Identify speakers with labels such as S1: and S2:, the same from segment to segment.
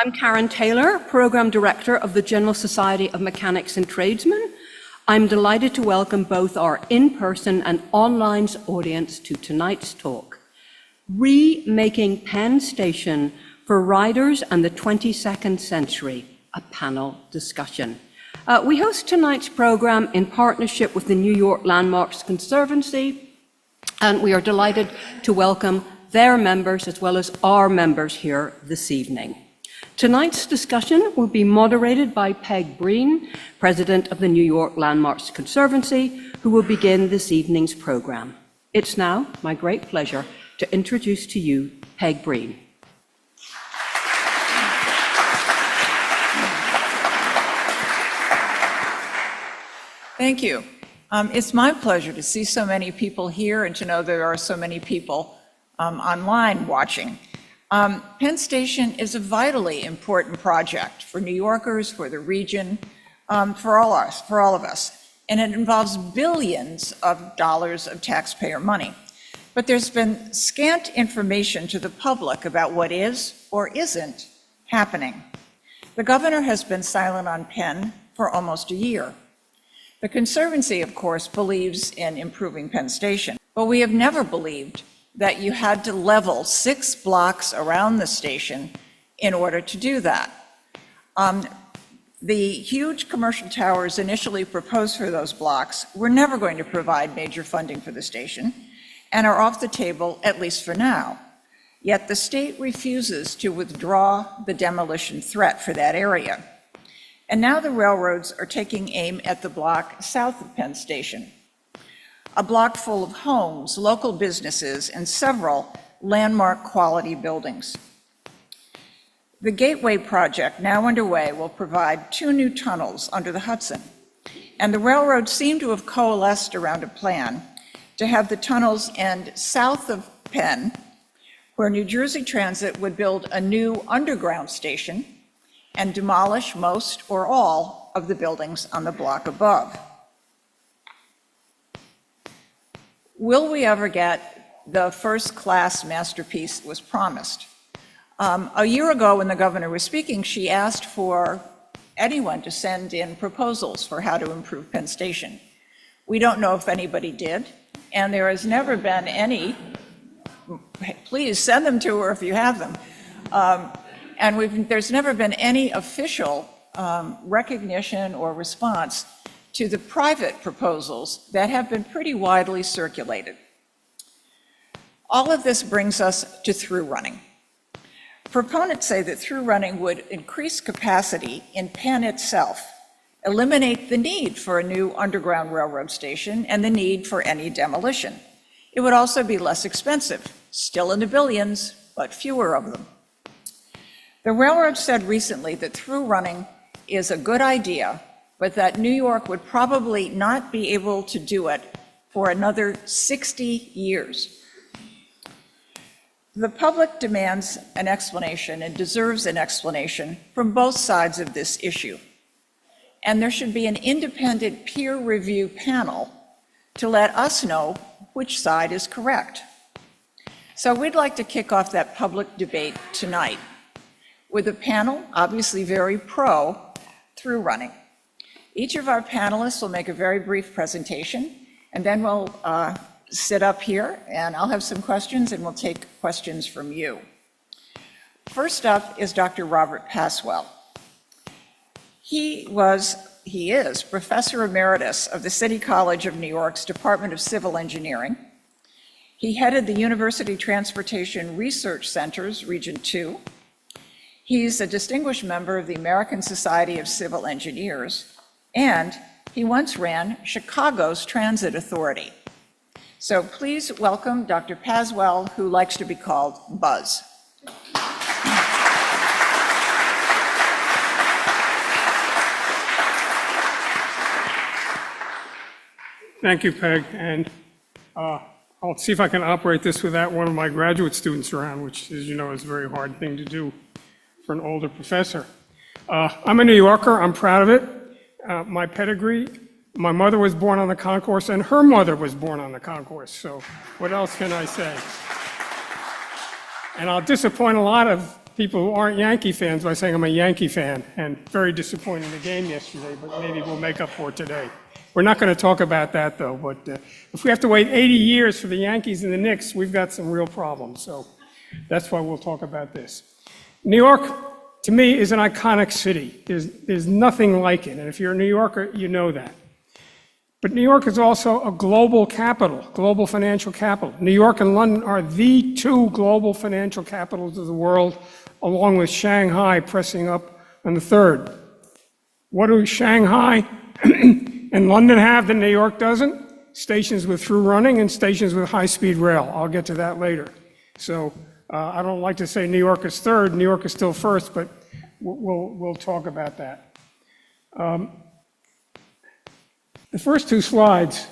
S1: I'm Karen Taylor, Program Director of the General Society of Mechanics and Tradesmen. I'm delighted to welcome both our in-person and online audience to tonight's talk, Remaking Penn Station for Riders and the 22nd Century, a panel discussion. We host tonight's program in partnership with the New York Landmarks Conservancy, and we are delighted to welcome their members as well as our members here this evening. Tonight's discussion will be moderated by Peg Breen, President of the New York Landmarks Conservancy, who will begin this evening's program. It's now my great pleasure to introduce to you Peg Breen.
S2: Thank you. It's my pleasure to see so many people here and to know there are so many people online watching. Penn Station is a vitally important project for New Yorkers, for the region, for all of us, and it involves billions of dollars of taxpayer money. But there's been scant information to the public about what is or isn't happening. The governor has been silent on Penn for almost a year. The Conservancy, of course, believes in improving Penn Station, but we have never believed that you had to level 6 blocks around the station in order to do that. The huge commercial towers initially proposed for those blocks were never going to provide major funding for the station and are off the table, at least for now. Yet the state refuses to withdraw the demolition threat for that area. And now the railroads are taking aim at the block south of Penn Station, a block full of homes, local businesses, and several landmark quality buildings. The Gateway project, now underway, will provide 2 new tunnels under the Hudson, and the railroads seem to have coalesced around a plan to have the tunnels end south of Penn, where New Jersey Transit would build a new underground station and demolish most or all of the buildings on the block above. Will we ever get the first-class masterpiece that was promised? A year ago, when the governor was speaking, she asked for anyone to send in proposals for how to improve Penn Station. We don't know if anybody did, and there has never been any. Please send them to her if you have them. There's never been any official recognition or response to the private proposals that have been pretty widely circulated. All of this brings us to through running. Proponents say that through running would increase capacity in Penn itself, eliminate the need for a new underground railroad station and the need for any demolition. It would also be less expensive, still in the billions, but fewer of them. The railroad said recently that through running is a good idea, but that New York would probably not be able to do it for another 60 years. The public demands an explanation and deserves an explanation from both sides of this issue. And there should be an independent peer review panel to let us know which side is correct. So we'd like to kick off that public debate tonight with a panel, obviously very pro through running. Each of our panelists will make a very brief presentation, and then we'll sit up here, and I'll have some questions, and we'll take questions from you. First up is Dr. Robert Paaswell. He is Professor Emeritus of the City College of New York's Department of Civil Engineering. He headed the University Transportation Research Center's Region 2. He's a distinguished member of the American Society of Civil Engineers, and he once ran Chicago's Transit Authority. So please welcome Dr. Paaswell, who likes to be called Buzz.
S3: Thank you, Peg, and I'll see if I can operate this without one of my graduate students around, which, as you know, is a very hard thing to do for an older professor. I'm a New Yorker, I'm proud of it. My pedigree, my mother was born on the concourse and her mother was born on the concourse, so what else can I say? And I'll disappoint a lot of people who aren't Yankee fans by saying I'm a Yankee fan, and very disappointed in the game yesterday, but maybe we'll make up for it today. We're not going to talk about that, though, but if we have to wait 80 years for the Yankees and the Knicks, we've got some real problems, so that's why we'll talk about this. New York, to me, is an iconic city. There's nothing like it, and if you're a New Yorker, you know that. But New York is also a global capital, global financial capital. New York and London are the two global financial capitals of the world, along with Shanghai pressing up on the third. What do Shanghai and London have that New York doesn't? Stations with through running and stations with high-speed rail. I'll get to that later. So I don't like to say New York is third, New York is still first, but we'll talk about that. The first two slides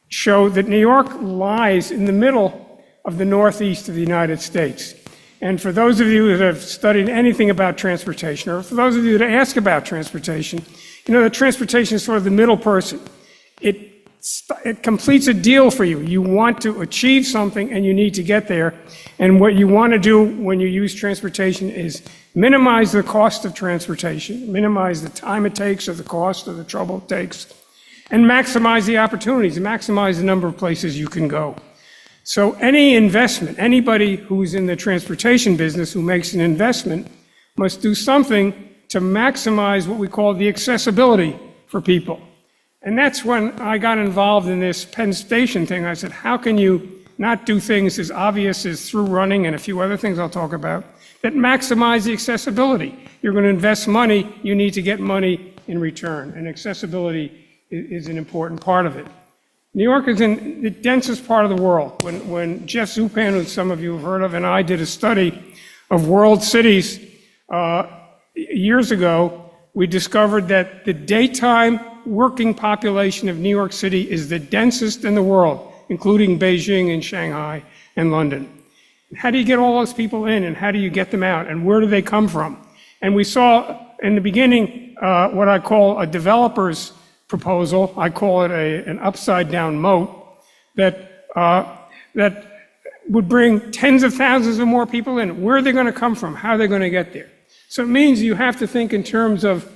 S3: show that New York lies in the middle of the northeast of the United States. And for those of you that have studied anything about transportation, or for those of you that ask about transportation, you know that transportation is sort of the middle person. It completes a deal for you. You want to achieve something and you need to get there. And what you want to do when you use transportation is minimize the cost of transportation, minimize the time it takes or the cost or the trouble it takes, and maximize the opportunities, maximize the number of places you can go. So any investment, anybody who's in the transportation business who makes an investment must do something to maximize what we call the accessibility for people. And that's when I got involved in this Penn Station thing. I said, how can you not do things as obvious as through running and a few other things I'll talk about that maximize the accessibility? You're going to invest money, you need to get money in return, and accessibility is an important part of it. New York is in the densest part of the world. When Jeff Zupan, who some of you have heard of, and I did a study of world cities years ago, we discovered that the daytime working population of New York City is the densest in the world, including Beijing and Shanghai and London. How do you get all those people in, and how do you get them out, and where do they come from? And we saw in the beginning what I call a developer's proposal. I call it an upside-down moat that would bring tens of thousands of more people in. Where are they going to come from? How are they going to get there? So it means you have to think in terms of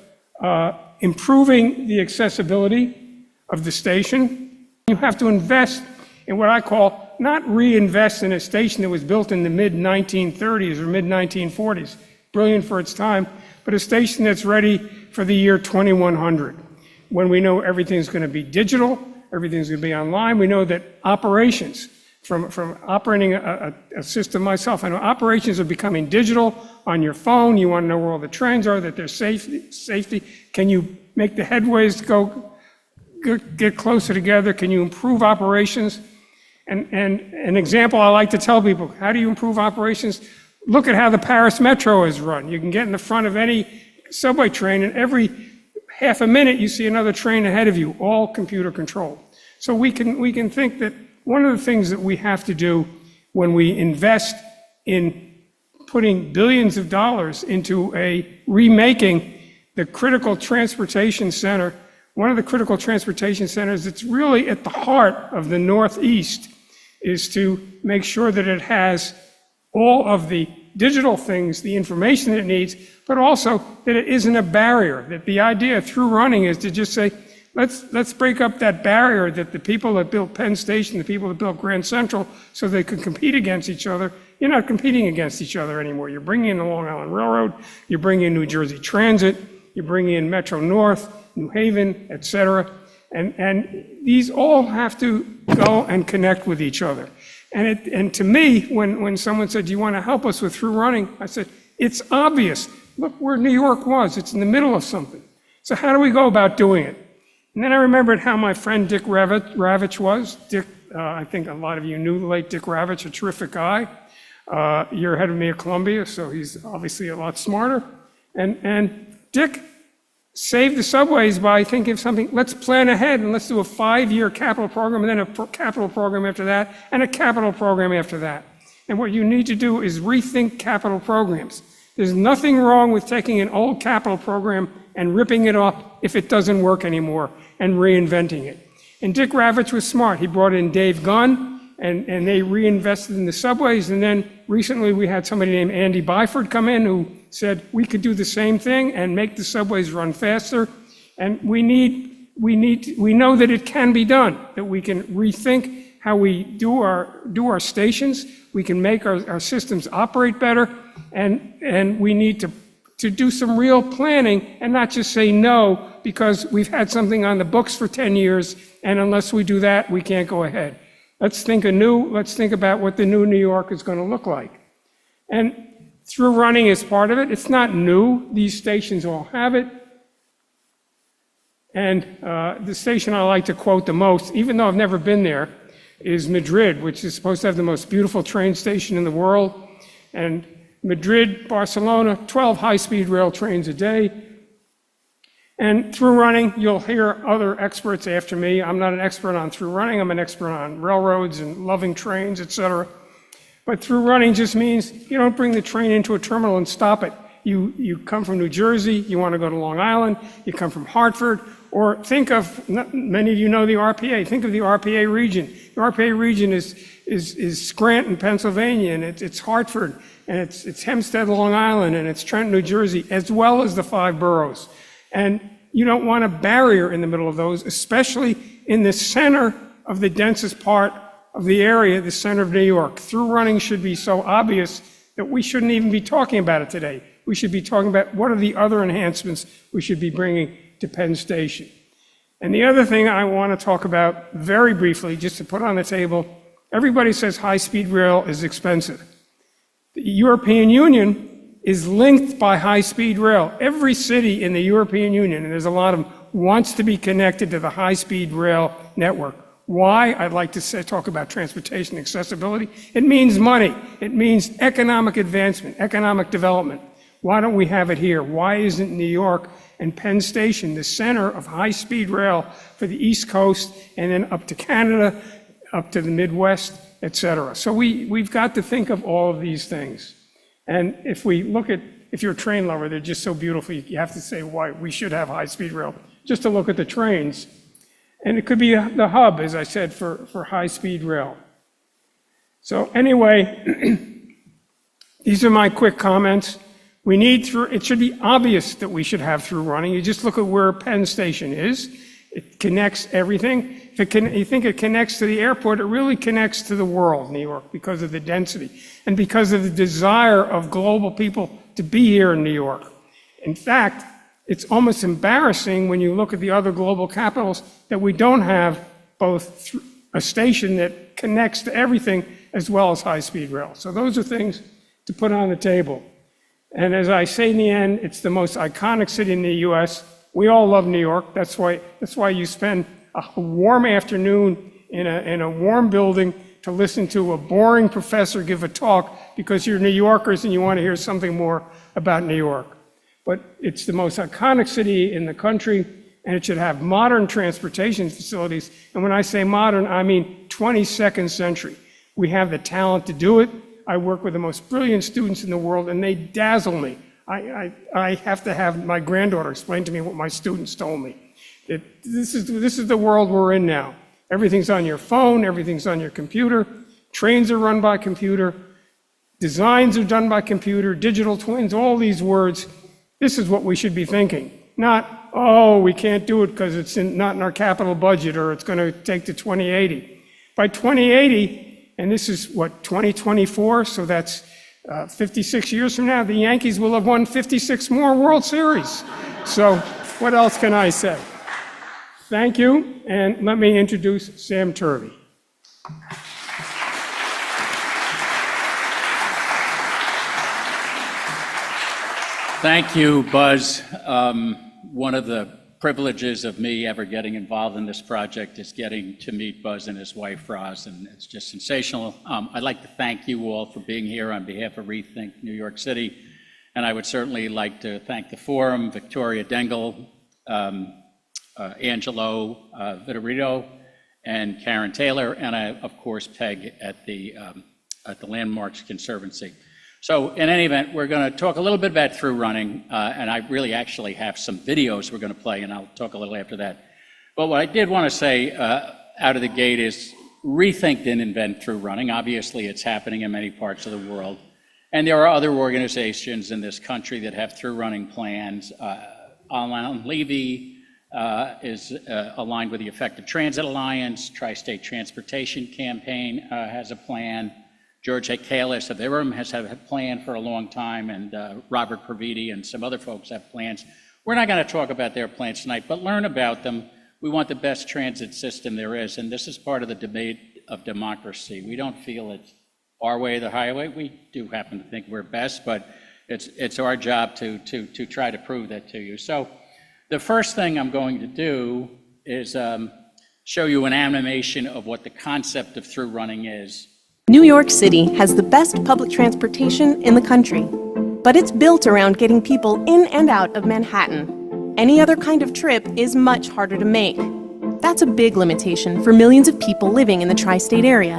S3: improving the accessibility of the station. You have to invest in what I call, not reinvest in a station that was built in the mid-1930s or mid-1940s, brilliant for its time, but a station that's ready for the year 2100. When we know everything's going to be digital, everything's going to be online. We know that operations, from operating a system myself, I know operations are becoming digital on your phone. You want to know where all the trains are, that there's safety. Can you make the headways get closer together? Can you improve operations? And an example I like to tell people, how do you improve operations? Look at how the Paris Metro is run. You can get in the front of any subway train, and every half a minute you see another train ahead of you, all computer controlled. So we can think that one of the things that we have to do when we invest in putting billions of dollars into remaking the critical transportation center, one of the critical transportation centers that's really at the heart of the Northeast, is to make sure that it has all of the digital things, the information that it needs, but also that it isn't a barrier, that the idea through running is to just say, let's break up that barrier that the people that built Penn Station, the people that built Grand Central, so they could compete against each other. You're not competing against each other anymore. You're bringing in the Long Island Railroad, you're bringing in New Jersey Transit, you're bringing in Metro North, New Haven, et cetera. And these all have to go and connect with each other. And to me, when someone said, do you want to help us with through running? I said, it's obvious. Look where New York was. It's in the middle of something. So how do we go about doing it? And then I remembered how my friend Dick Ravitch was. Dick, I think a lot of you knew the late Dick Ravitch, a terrific guy. You're ahead of me at Columbia, so he's obviously a lot smarter. And Dick saved the subways by thinking of something, let's plan ahead and let's do a 5-year capital program, and then a capital program after that, and a capital program after that. And what you need to do is rethink capital programs. There's nothing wrong with taking an old capital program and ripping it up if it doesn't work anymore and reinventing it. And Dick Ravitch was smart. He brought in Dave Gunn, and they reinvested in the subways. And then recently we had somebody named Andy Byford come in who said we could do the same thing and make the subways run faster. And we know that it can be done, that we can rethink how we do our stations. We can make our systems operate better, and we need to do some real planning and not just say no because we've had something on the books for 10 years, and unless we do that, we can't go ahead. Let's think anew. Let's think about what the new New York is going to look like. And through running is part of it. It's not new. These stations all have it. And the station I like to quote the most, even though I've never been there, is Madrid, which is supposed to have the most beautiful train station in the world. And Madrid, Barcelona, 12 high-speed rail trains a day. And through running, you'll hear other experts after me. I'm not an expert on through running. I'm an expert on railroads and loving trains, et cetera. But through running just means you don't bring the train into a terminal and stop it. You come from New Jersey, you want to go to Long Island, you come from Hartford, or think of, many of you know the RPA, think of the RPA region. The RPA region is Scranton, Pennsylvania, and it's Hartford, and it's Hempstead, Long Island, and it's Trenton, New Jersey, as well as the 5 boroughs. And you don't want a barrier in the middle of those, especially in the center of the densest part of the area, the center of New York. Through running should be so obvious that we shouldn't even be talking about it today. We should be talking about what are the other enhancements we should be bringing to Penn Station. And the other thing I want to talk about very briefly, just to put on the table, everybody says high-speed rail is expensive. The European Union is linked by high-speed rail. Every city in the European Union, and there's a lot of them, wants to be connected to the high-speed rail network. Why? I'd like to talk about transportation accessibility. It means money. It means economic advancement, economic development. Why don't we have it here? Why isn't New York and Penn Station the center of high-speed rail for the East Coast and then up to Canada, up to the Midwest, et cetera? So we've got to think of all of these things. And if you're a train lover, they're just so beautiful, you have to say why we should have high-speed rail, just to look at the trains. And it could be the hub, as I said, for high-speed rail. So anyway, these are my quick comments. It should be obvious that we should have through running. You just look at where Penn Station is. It connects everything. If you think it connects to the airport, it really connects to the world, New York, because of the density and because of the desire of global people to be here in New York. In fact, it's almost embarrassing when you look at the other global capitals that we don't have both a station that connects to everything as well as high-speed rail. So those are things to put on the table. And as I say in the end, it's the most iconic city in the US. We all love New York. That's why you spend a warm afternoon in a warm building to listen to a boring professor give a talk because you're New Yorkers and you want to hear something more about New York. But it's the most iconic city in the country, and it should have modern transportation facilities. And when I say modern, I mean 22nd century. We have the talent to do it. I work with the most brilliant students in the world, and they dazzle me. I have to have my granddaughter explain to me what my students told me. That this is the world we're in now. Everything's on your phone, everything's on your computer, trains are run by computer, designs are done by computer, digital twins, all these words. This is what we should be thinking. Not, oh, we can't do it because it's not in our capital budget or it's going to take to 2080. By 2080, and this is what, 2024, so that's 56 years from now, the Yankees will have won 56 more World Series. So what else can I say? Thank you, and let me introduce Sam Turvey.
S4: Thank you, Buzz. One of the privileges of me ever getting involved in this project is getting to meet Buzz and his wife, Roz, and it's just sensational. I'd like to thank you all for being here on behalf of Rethink New York City, and I would certainly like to thank the forum, Victoria Dengel, Angelo Vitorino, and Karen Taylor, and of course, Peg at the Landmarks Conservancy. So in any event, we're going to talk a little bit about through running, and I really actually have some videos we're going to play, and I'll talk a little after that. But what I did want to say out of the gate is Rethink didn't invent through running. Obviously, it's happening in many parts of the world. And there are other organizations in this country that have through running plans. Alan Levy is aligned with the Effective Transit Alliance. Tri-State Transportation Campaign has a plan. George Kalis of IRM has had a plan for a long time, and Robert Praviti and some other folks have plans. We're not going to talk about their plans tonight, but learn about them. We want the best transit system there is, and this is part of the debate of democracy. We don't feel it's our way or the highway. We do happen to think we're best, but it's our job to try to prove that to you. So the first thing I'm going to do is show you an animation of what the concept of through running is.
S5: New York City has the best public transportation in the country, but it's built around getting people in and out of Manhattan. Any other kind of trip is much harder to make. That's a big limitation for millions of people living in the tri-state area.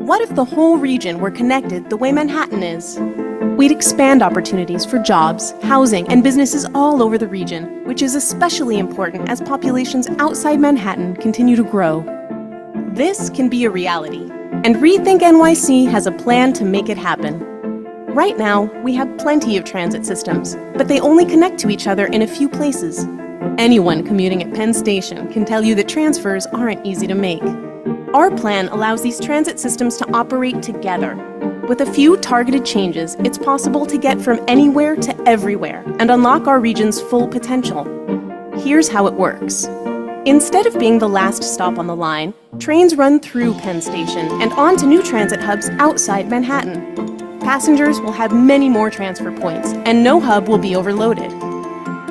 S5: What if the whole region were connected the way Manhattan is? We'd expand opportunities for jobs, housing, and businesses all over the region, which is especially important as populations outside Manhattan continue to grow. This can be a reality, and Rethink NYC has a plan to make it happen. Right now, we have plenty of transit systems, but they only connect to each other in a few places. Anyone commuting at Penn Station can tell you that transfers aren't easy to make. Our plan allows these transit systems to operate together. With a few targeted changes, it's possible to get from anywhere to everywhere and unlock our region's full potential. Here's how it works. Instead of being the last stop on the line, trains run through Penn Station and on to new transit hubs outside Manhattan. Passengers will have many more transfer points, and no hub will be overloaded.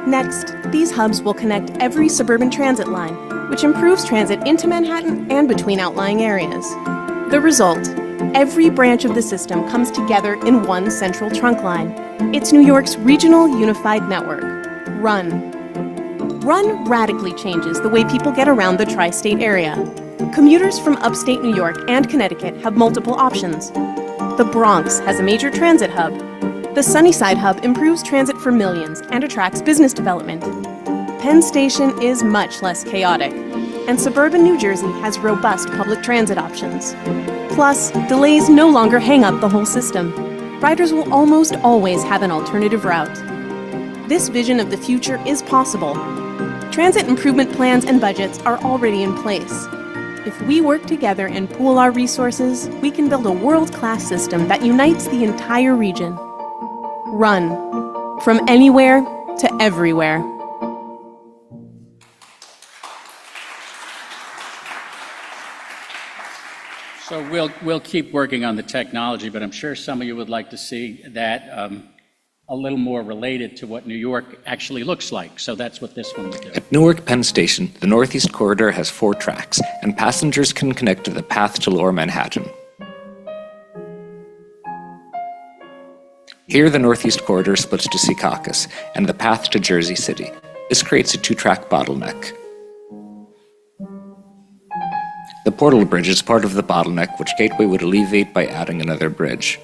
S5: Next, these hubs will connect every suburban transit line, which improves transit into Manhattan and between outlying areas. The result: every branch of the system comes together in one central trunk line. It's New York's regional unified network, RUN. RUN radically changes the way people get around the tri-state area. Commuters from upstate New York and Connecticut have multiple options. The Bronx has a major transit hub. The Sunnyside hub improves transit for millions and attracts business development. Penn Station is much less chaotic, and suburban New Jersey has robust public transit options. Plus, delays no longer hang up the whole system. Riders will almost always have an alternative route. This vision of the future is possible. Transit improvement plans and budgets are already in place. If we work together and pool our resources, we can build a world-class system that unites the entire region. RUN. From anywhere to everywhere.
S4: So we'll keep working on the technology, but I'm sure some of you would like to see that a little more related to what New York actually looks like. So that's what this one will do.
S6: At Newark Penn Station, the Northeast Corridor has 4 tracks, and passengers can connect to the path to Lower Manhattan. Here, the Northeast Corridor splits to Secaucus, and the path to Jersey City. This creates a 2-track bottleneck. The Portal Bridge is part of the bottleneck, which Gateway would alleviate by adding another bridge.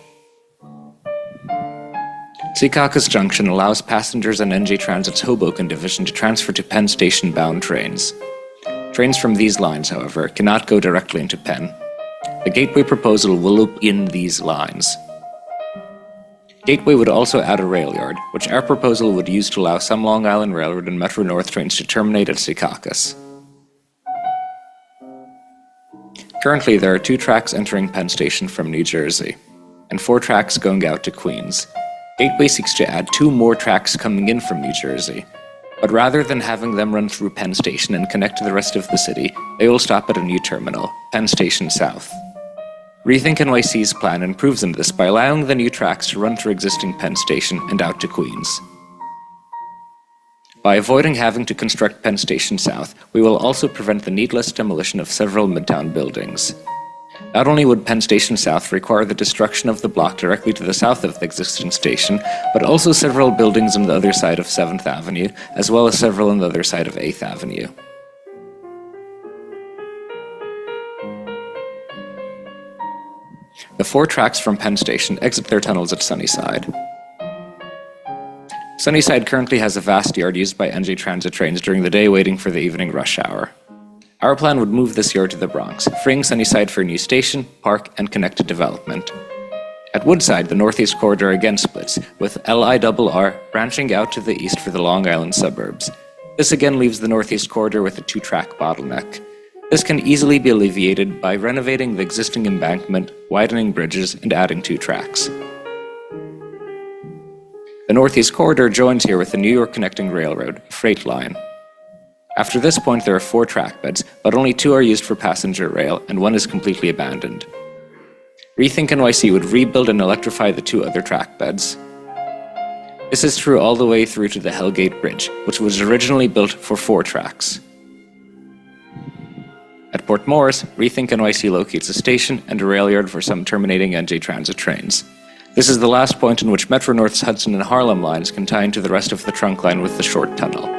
S6: Secaucus Junction allows passengers on NJ Transit's Hoboken division to transfer to Penn Station-bound trains. Trains from these lines, however, cannot go directly into Penn. The Gateway proposal will loop in these lines. Gateway would also add a rail yard, which our proposal would use to allow some Long Island Railroad and Metro North trains to terminate at Secaucus. Currently, there are 2 tracks entering Penn Station from New Jersey, and 4 tracks going out to Queens. Gateway seeks to add 2 more tracks coming in from New Jersey, but rather than having them run through Penn Station and connect to the rest of the city, they will stop at a new terminal, Penn Station South. Rethink NYC's plan improves on this by allowing the new tracks to run through existing Penn Station and out to Queens. By avoiding having to construct Penn Station South, we will also prevent the needless demolition of several Midtown buildings. Not only would Penn Station South require the destruction of the block directly to the south of the existing station, but also several buildings on the other side of 7th Avenue, as well as several on the other side of 8th Avenue. The 4 tracks from Penn Station exit their tunnels at Sunnyside. Sunnyside currently has a vast yard used by NJ Transit trains during the day waiting for the evening rush hour. Our plan would move this year to the Bronx, freeing Sunnyside for a new station, park, and connected development. At Woodside, the Northeast Corridor again splits, with LIRR branching out to the east for the Long Island suburbs. This again leaves the Northeast Corridor with a two-track bottleneck. This can easily be alleviated by renovating the existing embankment, widening bridges, and adding 2 tracks. The Northeast Corridor joins here with the New York Connecting Railroad, freight line. After this point, there are 4 track beds, but only 2 are used for passenger rail, and 1 is completely abandoned. ReThinkNYC would rebuild and electrify the 2 other track beds. This is true all the way through to the Hellgate Bridge, which was originally built for 4 tracks. At Port Morris, ReThinkNYC locates a station and a rail yard for some terminating NJ Transit trains. This is the last point in which Metro North's Hudson and Harlem lines can tie into the rest of the trunk line with the short tunnel.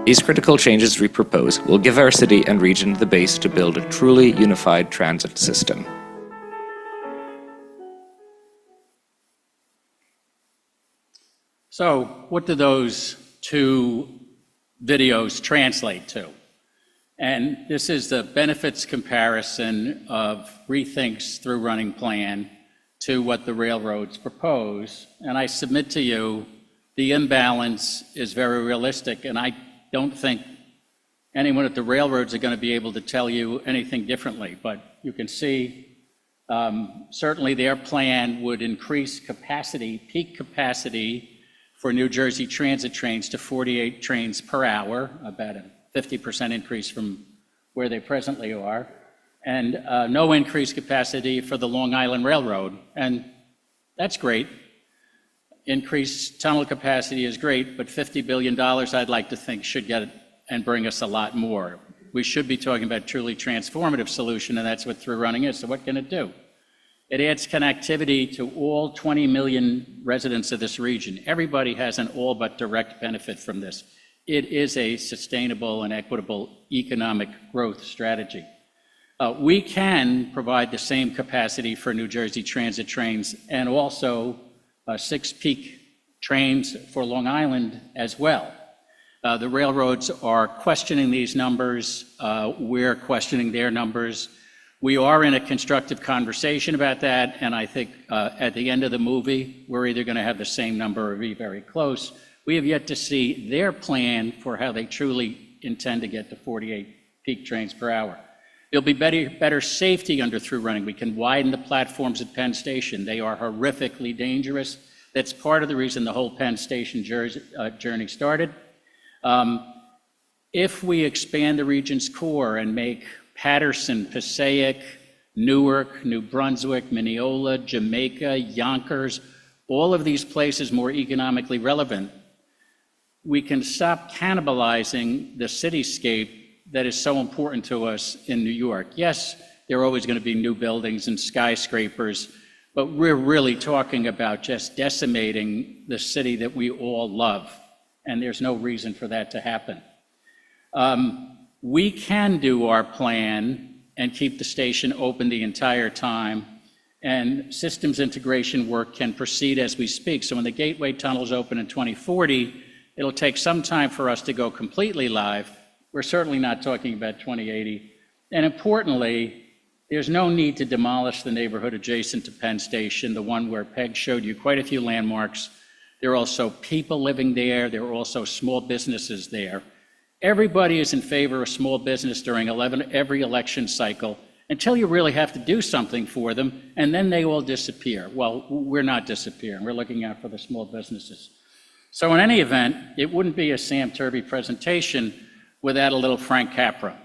S6: These critical changes we propose will give our city and region the base to build a truly unified transit system.
S4: So what do those 2 videos translate to? And this is the benefits comparison of Rethink's through running plan to what the railroads propose. And I submit to you, the imbalance is very realistic, and I don't think anyone at the railroads are going to be able to tell you anything differently. But you can see, certainly their plan would increase capacity, peak capacity for New Jersey transit trains to 48 trains per hour, about a 50% increase from where they presently are, and no increased capacity for the Long Island Railroad. And that's great. Increased tunnel capacity is great, but $50 billion, I'd like to think, should get it and bring us a lot more. We should be talking about truly transformative solution, and that's what through running is. So what can it do? It adds connectivity to all 20 million residents of this region. Everybody has an all but direct benefit from this. It is a sustainable and equitable economic growth strategy. We can provide the same capacity for New Jersey transit trains and also 6 peak trains for Long Island as well. The railroads are questioning these numbers. We're questioning their numbers. We are in a constructive conversation about that, and I think at the end of the movie, we're either going to have the same number or be very close. We have yet to see their plan for how they truly intend to get to 48 peak trains per hour. There'll be better safety under through running. We can widen the platforms at Penn Station. They are horrifically dangerous. That's part of the reason the whole Penn Station journey started. If we expand the region's core and make Paterson, Passaic, Newark, New Brunswick, Mineola, Jamaica, Yonkers, all of these places more economically relevant, we can stop cannibalizing the cityscape that is so important to us in New York. Yes, there are always going to be new buildings and skyscrapers, but we're really talking about just decimating the city that we all love, and there's no reason for that to happen. We can do our plan and keep the station open the entire time, and systems integration work can proceed as we speak. So when the Gateway Tunnels open in 2040, it'll take some time for us to go completely live. We're certainly not talking about 2080. And importantly, there's no need to demolish the neighborhood adjacent to Penn Station, the one where Peg showed you quite a few landmarks. There are also people living there. There are also small businesses there. Everybody is in favor of small business during every election cycle until you really have to do something for them, and then they all disappear. Well, we're not disappearing. We're looking out for the small businesses. So in any event, it wouldn't be a Sam Turvey presentation without a little Frank Capra.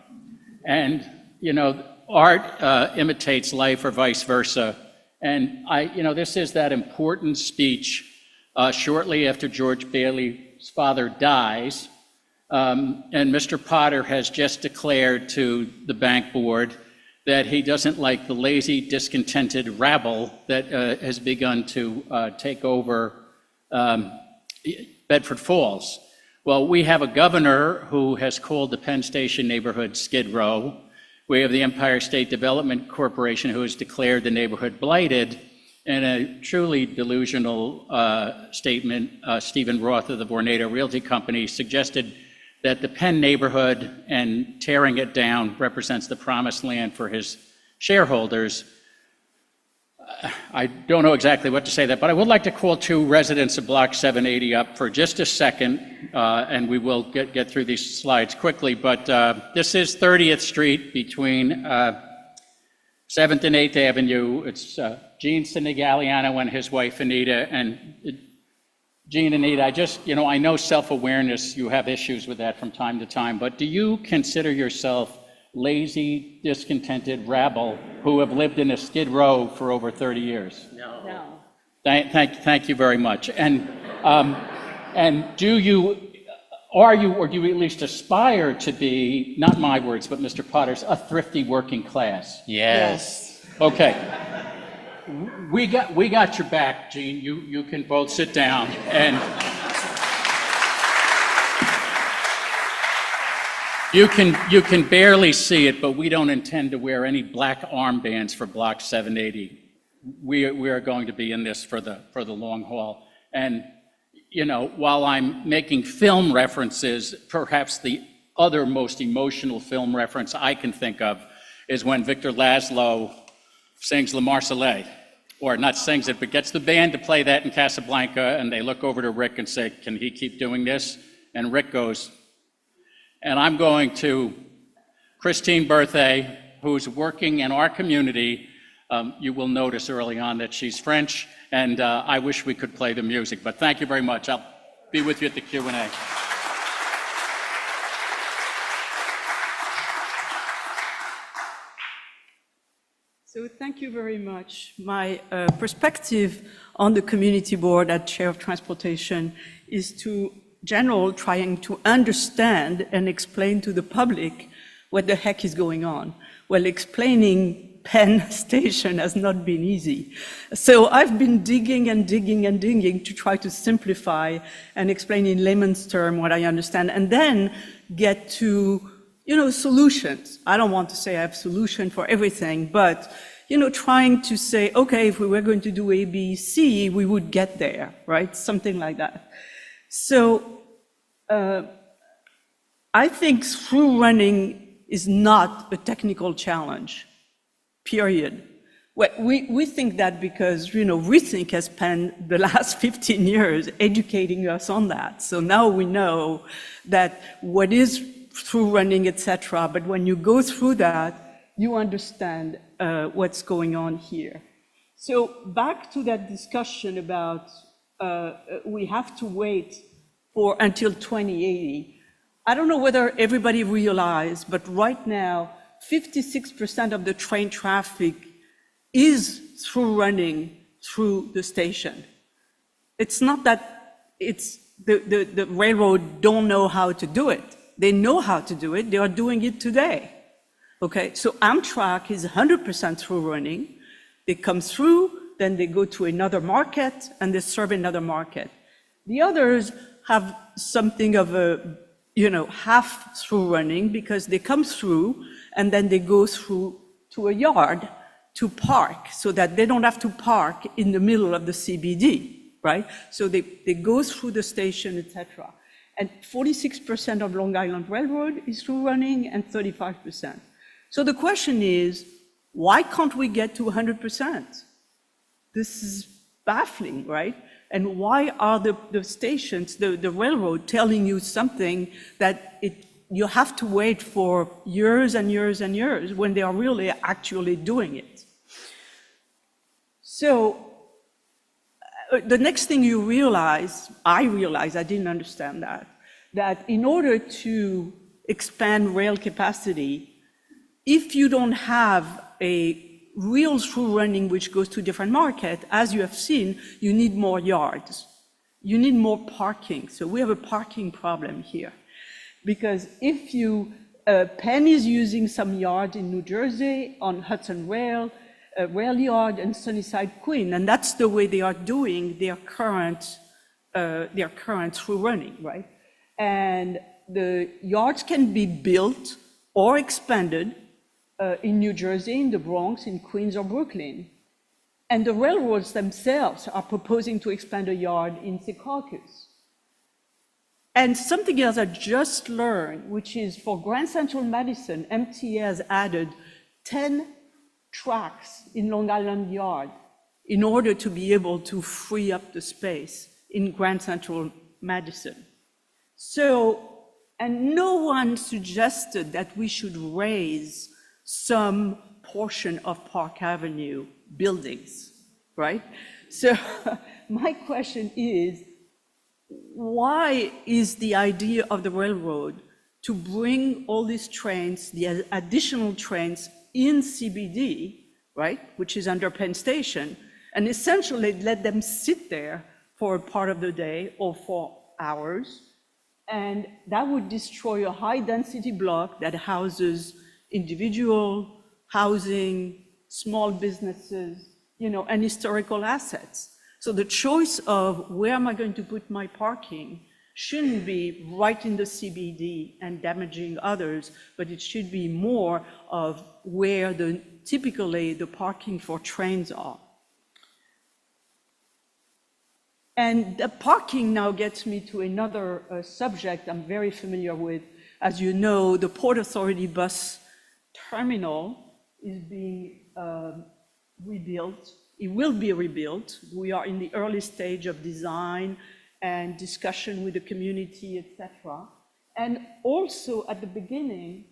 S4: And, you know, art imitates life or vice versa. And this is that important speech shortly after George Bailey's father dies. And Mr. Potter has just declared to the bank board that he doesn't like the lazy, discontented rabble that has begun to take over Bedford Falls. Well, we have a governor who has called the Penn Station neighborhood Skid Row. We have the Empire State Development Corporation who has declared the neighborhood blighted. In a truly delusional statement, Stephen Roth of the Vornado Realty Company suggested that the Penn neighborhood and tearing it down represents the promised land for his shareholders. I don't know exactly what to say that, but I would like to call two residents of Block 780 up for just a second, and we will get through these slides quickly. But this is 30th Street between 7th and 8th Avenue. It's Gene Sinigalliano and his wife Anita. And Gene and Anita, I know self-awareness, you have issues with that from time to time, but do you consider yourself lazy, discontented rabble who have lived in a skid row for over 30 years?
S1: No.
S4: Thank you very much. And are you, or do you at least aspire to be, not my words, but Mr. Potter's, a thrifty working class?
S7: Yes.
S4: Okay. We got your back, Gene. You can both sit down. And you can barely see it, but we don't intend to wear any black armbands for Block 780. We are going to be in this for the long haul. And while I'm making film references, perhaps the other most emotional film reference I can think of is when Victor Laszlo sings La Marseillaise, or not sings it, but gets the band to play that in Casablanca, and they look over to Rick and say, "Can he keep doing this?" And Rick goes, and I'm going to Christine Berthet, who's working in our community. You will notice early on that she's French, and I wish we could play the music, but thank you very much. I'll be with you at the Q&A.
S8: So thank you very much. My perspective on the community board at Chair of Transportation is trying to understand and explain to the public what the heck is going on. Well, explaining Penn Station has not been easy. So I've been digging and digging and digging to try to simplify and explain in layman's terms what I understand, and then get to solutions. I don't want to say I have solution for everything, but, trying to say, okay, if we were going to do A, B, C, we would get there, right? Something like that. So I think through running is not a technical challenge, period. Well, we think that because, Rethink has spent the last 15 years educating us on that. So now we know that what is through running, etc. But when you go through that, you understand what's going on here. So back to that discussion about we have to wait until 2080. I don't know whether everybody realized, but right now, 56% of the train traffic is through running through the station. It's not that the railroad don't know how to do it. They know how to do it. They are doing it today. Okay, so Amtrak is 100% through running. They come through, then they go to another market, and they serve another market. The others have something of a, half through running, because they come through, and then they go through to a yard to park, so that they don't have to park in the middle of the CBD, right? So they go through the station, etc. And 46% of Long Island Railroad is through running, and 35%. So the question is, why can't we get to 100%? This is baffling, right? And why are the stations, the railroad, telling you something that you have to wait for years and years and years when they are really actually doing it? So the next thing you realize, I didn't understand that in order to expand rail capacity, if you don't have a real through running which goes to different market, as you have seen, you need more yards. You need more parking. So we have a parking problem here. Because if Penn is using some yard in New Jersey on Hudson Rail Yard and Sunnyside Queen, and that's the way they are doing their current through running, right? And the yards can be built or expanded in New Jersey, in the Bronx, in Queens or Brooklyn. And the railroads themselves are proposing to expand a yard in Secaucus. And something else I just learned, which is for Grand Central Madison, MTA has added 10 tracks in Long Island Yard in order to be able to free up the space in Grand Central Madison. So, and no one suggested that we should raise some portion of Park Avenue buildings, right? So my question is, why is the idea of the railroad to bring all these trains, the additional trains in CBD, right, which is under Penn Station, and essentially let them sit there for a part of the day or for hours, and that would destroy a high-density block that houses individual housing, small businesses, you know, and historical assets. So the choice of where am I going to put my parking shouldn't be right in the CBD and damaging others, but it should be more of where typically the parking for trains are. And the parking now gets me to another subject I'm very familiar with. As you know, the Port Authority bus terminal is being rebuilt. It will be rebuilt. We are in the early stage of design and discussion with the community, etc. And also at the beginning,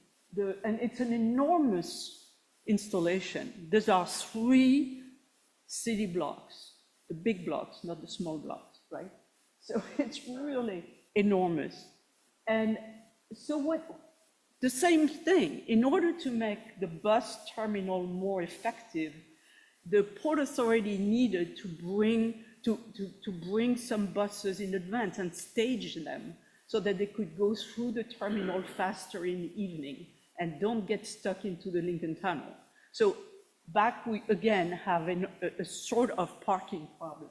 S8: and it's an enormous installation. These are 3 city blocks, the big blocks, not the small blocks, right? So it's really enormous. And so the same thing, in order to make the bus terminal more effective, the Port Authority needed to bring some buses in advance and stage them so that they could go through the terminal faster in the evening and don't get stuck into the Lincoln Tunnel. So back we again have a sort of parking problem.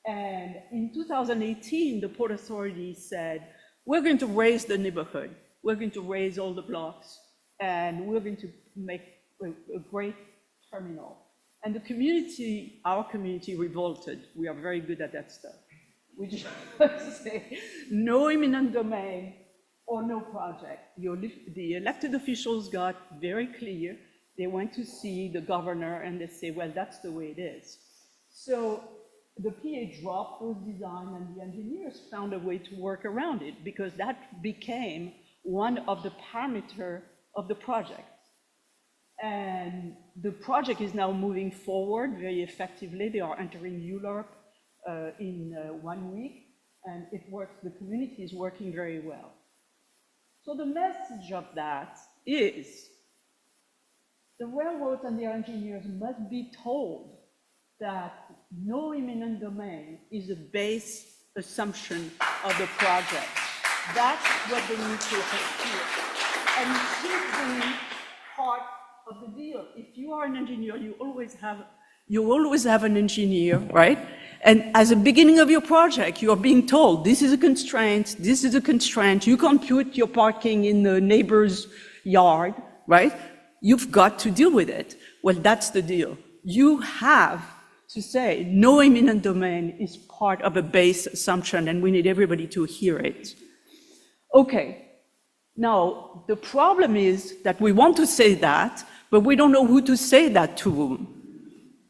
S8: And in 2018, the Port Authority said, we're going to raise the neighborhood. We're going to raise all the blocks, and we're going to make a great terminal. And the community, our community, revolted. We are very good at that stuff. We just say, no eminent domain or no project. The elected officials got very clear. They went to see the governor and they say, well, that's the way it is. So the PA dropped those designs and the engineers found a way to work around it because that became one of the parameters of the project. And the project is now moving forward very effectively. They are entering Europe in 1 week, and it works. The community is working very well. So the message of that is the railroads and their engineers must be told that no eminent domain is a base assumption of the project. That's what they need to hear. And it should be part of the deal. If you are an engineer, you always have an engineer, right? And as a beginning of your project, you are being told, this is a constraint, this is a constraint, you can't put your parking in the neighbor's yard, right? You've got to deal with it. Well, that's the deal. You have to say, no eminent domain is part of a base assumption, and we need everybody to hear it. Okay, now, the problem is that we want to say that, but we don't know who to say that to,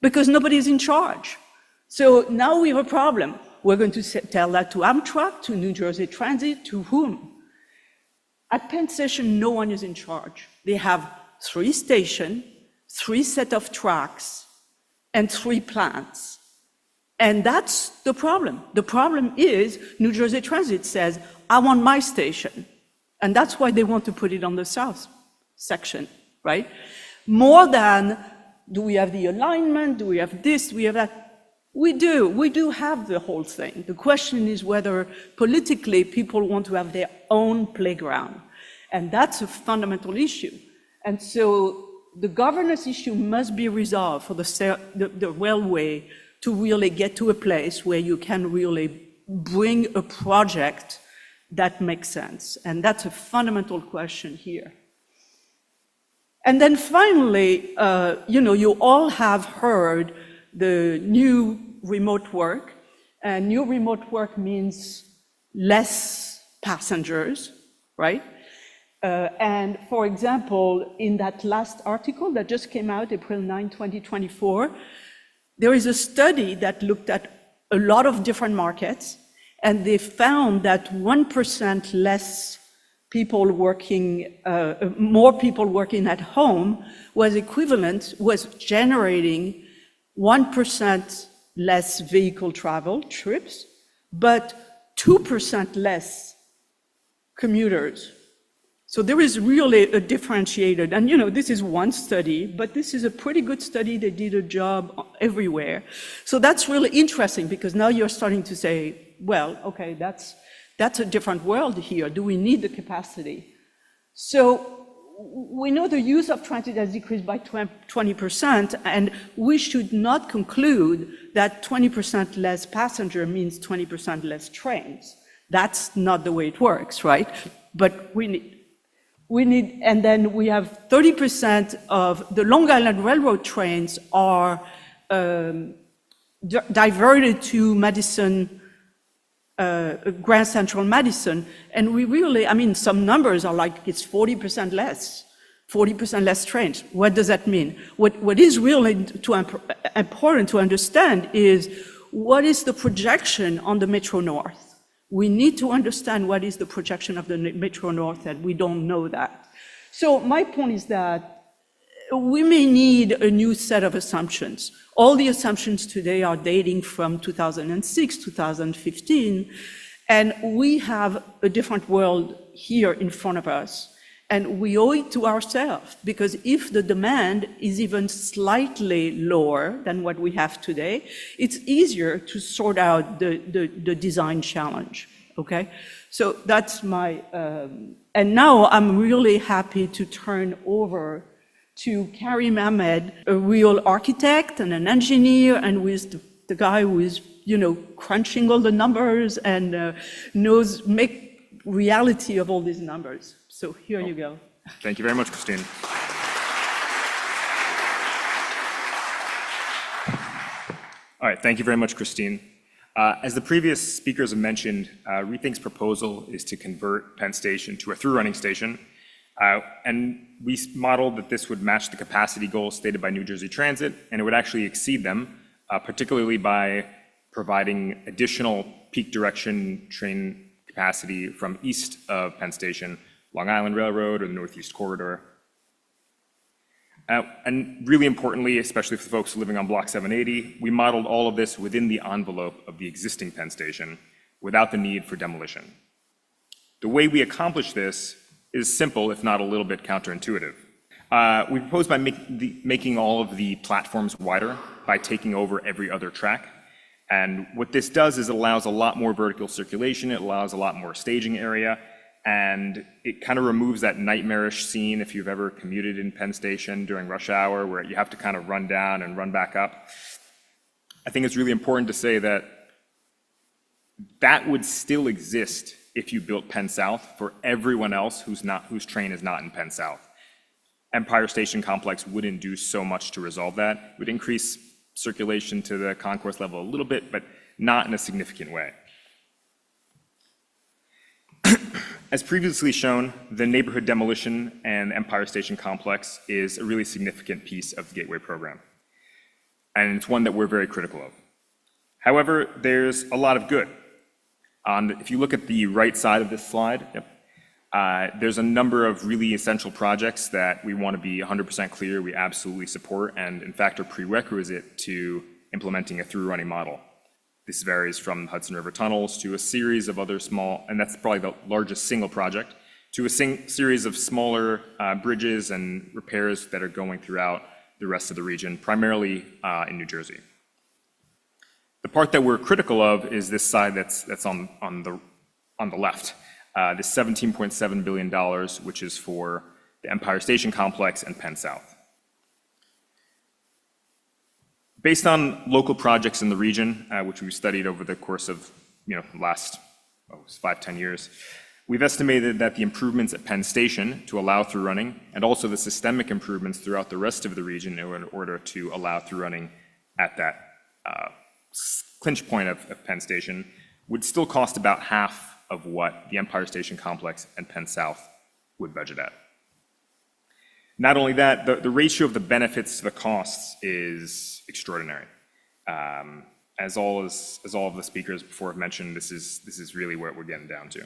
S8: because nobody is in charge. So now we have a problem. We're going to tell that to Amtrak, to New Jersey Transit, to whom? At Penn Station, no one is in charge. They have 3 stations, 3 sets of tracks, and 3 plants. And that's the problem. The problem is New Jersey Transit says, I want my station. And that's why they want to put it on the south section, right? More than, do we have the alignment? Do we have this? Do we have that? We do have the whole thing. The question is whether politically people want to have their own playground. And that's a fundamental issue. And so the governance issue must be resolved for the railway to really get to a place where you can really bring a project that makes sense. And that's a fundamental question here. And then finally, you all have heard the new remote work. And new remote work means less passengers, right? And for example, in that last article that just came out, April 9, 2024, there is a study that looked at a lot of different markets, and they found that 1% less people working, more people working at home was generating 1% less vehicle travel trips, but 2% less commuters. So there is really a differentiated, and this is one study, but this is a pretty good study. They did a job everywhere. So that's really interesting because now you're starting to say, well, okay, that's a different world here. Do we need the capacity? So we know the use of transit has decreased by 20%, and we should not conclude that 20% less passenger means 20% less trains. That's not the way it works, right? But we need, and then we have 30% of the Long Island Railroad trains are diverted to Madison, Grand Central Madison, and we really, some numbers are like it's 40% less trains. What does that mean? What is really important to understand is what is the projection on the Metro North? We need to understand what is the projection of the Metro North, and we don't know that. So my point is that we may need a new set of assumptions. All the assumptions today are dating from 2006, 2015, and we have a different world here in front of us. And we owe it to ourselves, because if the demand is even slightly lower than what we have today, it's easier to sort out the design challenge, okay? So that's my, and now I'm really happy to turn over to Karim Ahmed, a real architect and an engineer, and with the guy who is, crunching all the numbers and make reality of all these numbers. So here you go.
S7: Thank you very much, Christine. All right, thank you very much, Christine. As the previous speakers have mentioned, ReThink's proposal is to convert Penn Station to a through-running station. And we modeled that this would match the capacity goals stated by New Jersey Transit, and it would actually exceed them, particularly by providing additional peak direction train capacity from east of Penn Station, Long Island Railroad, or the Northeast Corridor. And really importantly, especially for folks living on Block 780, we modeled all of this within the envelope of the existing Penn Station without the need for demolition. The way we accomplish this is simple, if not a little bit counterintuitive. We propose by making all of the platforms wider by taking over every other track. And what this does is it allows a lot more vertical circulation, it allows a lot more staging area, and it kind of removes that nightmarish scene if you've ever commuted in Penn Station during rush hour where you have to kind of run down and run back up. I think it's really important to say that that would still exist if you built Penn South for everyone else whose train is not in Penn South. Empire Station Complex wouldn't do so much to resolve that. It would increase circulation to the concourse level a little bit, but not in a significant way. As previously shown, the neighborhood demolition and Empire Station Complex is a really significant piece of the Gateway program, and it's one that we're very critical of. However, there's a lot of good. If you look at the right side of this slide, there's a number of really essential projects that we want to be 100% clear we absolutely support, and in fact are prerequisite to implementing a through-running model. This varies from Hudson River Tunnels to a series of other small, and that's probably the largest single project, to a series of smaller bridges and repairs that are going throughout the rest of the region, primarily in New Jersey. The part that we're critical of is this side that's on the left. This $17.7 billion, which is for the Empire Station Complex and Penn South. Based on local projects in the region, which we've studied over the course of last 5-10 years, we've estimated that the improvements at Penn Station to allow through running, and also the systemic improvements throughout the rest of the region in order to allow through running at that clinch point of Penn Station, would still cost about half of what the Empire Station Complex and Penn South would budget at. Not only that, the ratio of the benefits to the costs is extraordinary. As all of the speakers before have mentioned, this is really what we're getting down to.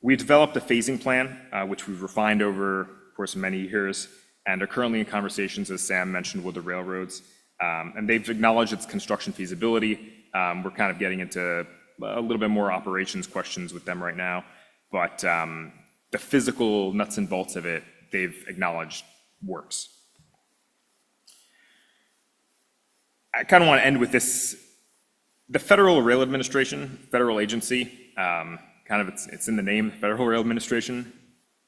S7: We've developed a phasing plan, which we've refined over the course of many years, and are currently in conversations, as Sam mentioned, with the railroads. And they've acknowledged its construction feasibility. We're kind of getting into a little bit more operations questions with them right now, but the physical nuts and bolts of it, they've acknowledged works. I kind of want to end with this. The Federal Rail Administration, federal agency, it's in the name, Federal Rail Administration,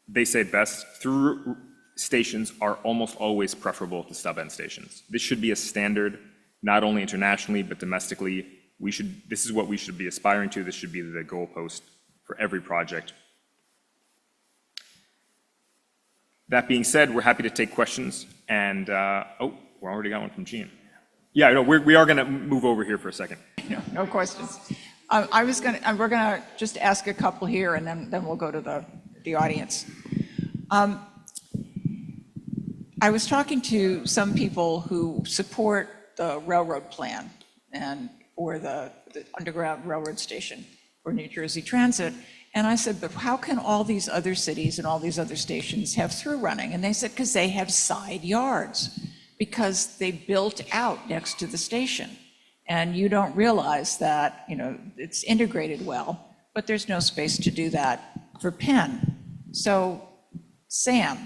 S7: they say best, through stations are almost always preferable to stub-end stations. This should be a standard, not only internationally, but domestically. This is what we should be aspiring to. This should be the goalpost for every project. That being said, we're happy to take questions, and, we already got one from Gene. Yeah, no, we are gonna move over here for a second.
S2: No questions. We're gonna just ask a couple here, and then we'll go to the audience. I was talking to some people who support the railroad plan or the Underground Railroad Station or New Jersey Transit, and I said, but how can all these other cities and all these other stations have through running? And they said, because they have side yards, because they built out next to the station. And you don't realize that, it's integrated well, but there's no space to do that for Penn. So, Sam,